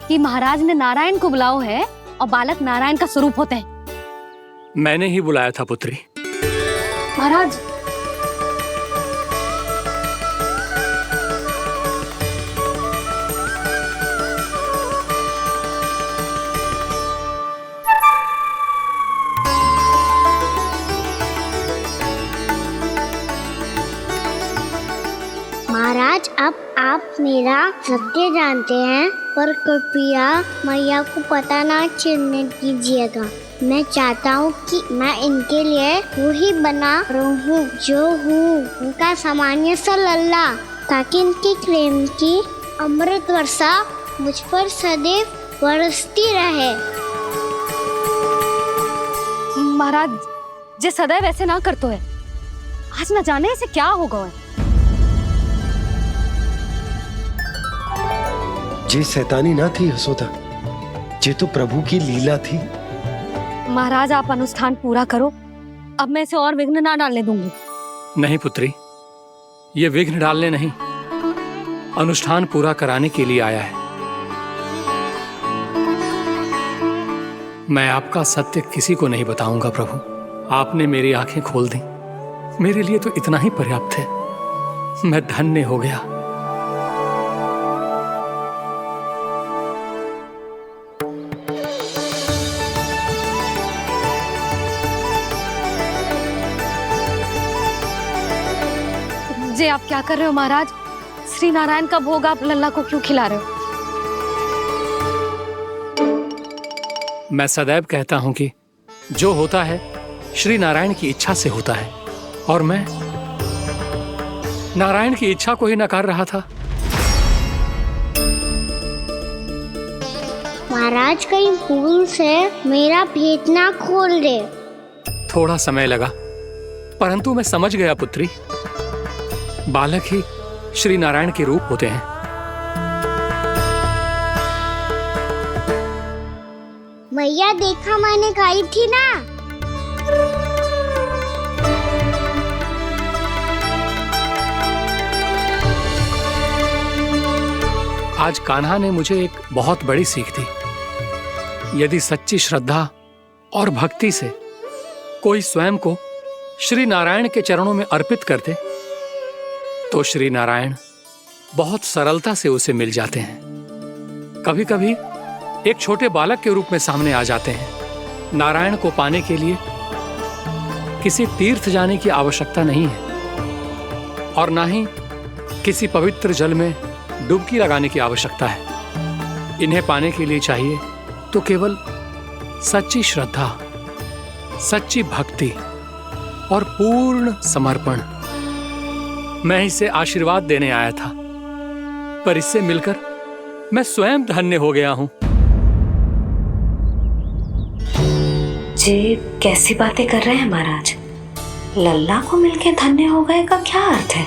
Speaker 11: कि महाराज ने नारायण को बुलाओ है और बालक नारायण का स्वरूप होते हैं।
Speaker 8: मैंने ही बुलाया था पुत्री।
Speaker 11: महाराज,
Speaker 17: महाराज, अब आप मेरा सत्य जानते हैं, पर कृपया मैया को पता ना चलने दीजिएगा। मैं चाहता हूँ कि मैं इनके लिए वही बना रहूँ जो हूँ, उनका सामान्य सा लल्ला, ताकि इनके प्रेम की अमृत वर्षा मुझ पर सदैव बरसती रहे।
Speaker 11: महाराज, जे सदैव ऐसे ना करतो है, आज न जाने इसे क्या होगा है।
Speaker 4: जे शैतानी ना थी यशोदा, जे तो प्रभु की लीला थी।
Speaker 11: महाराज, आप अनुष्ठान पूरा करो, अब मैं इसे और विघ्न ना डालने दूंगी।
Speaker 8: नहीं पुत्री, ये विघ्न डालने नहीं, अनुष्ठान पूरा कराने के लिए आया है। मैं आपका सत्य किसी को नहीं बताऊंगा प्रभु। आपने मेरी आंखें खोल दी, मेरे लिए तो इतना ही पर्याप्त है। मैं धन्य हो गया।
Speaker 11: जे आप क्या कर रहे हो महाराज? श्री नारायण का भोग आप लल्ला को क्यों खिला रहे हो?
Speaker 8: मैं सदैव कहता हूं कि जो होता है श्री नारायण की इच्छा से होता है, और मैं नारायण की इच्छा को ही नकार रहा था।
Speaker 17: महाराज, कहीं भूल से मेरा भेद ना खोल दे।
Speaker 8: थोड़ा समय लगा, परंतु मैं समझ गया पुत्री। बालक ही श्री नारायण के रूप होते हैं।
Speaker 17: मैया, देखा मैंने खाई थी ना।
Speaker 8: आज कान्हा ने मुझे एक बहुत बड़ी सीख दी। यदि सच्ची श्रद्धा और भक्ति से कोई स्वयं को श्री नारायण के चरणों में अर्पित कर दे, तो श्री नारायण बहुत सरलता से उसे मिल जाते हैं। कभी कभी एक छोटे बालक के रूप में सामने आ जाते हैं। नारायण को पाने के लिए किसी तीर्थ जाने की आवश्यकता नहीं है, और ना ही किसी पवित्र जल में डुबकी लगाने की आवश्यकता है। इन्हें पाने के लिए चाहिए तो केवल सच्ची श्रद्धा, सच्ची भक्ति और पूर्ण समर्पण। मैं इसे आशीर्वाद देने आया था, पर इससे मिलकर मैं स्वयं धन्य हो गया हूं।
Speaker 18: जी कैसी बातें कर रहे हैं महाराज? लल्ला को मिलके धन्य हो गए का क्या अर्थ है?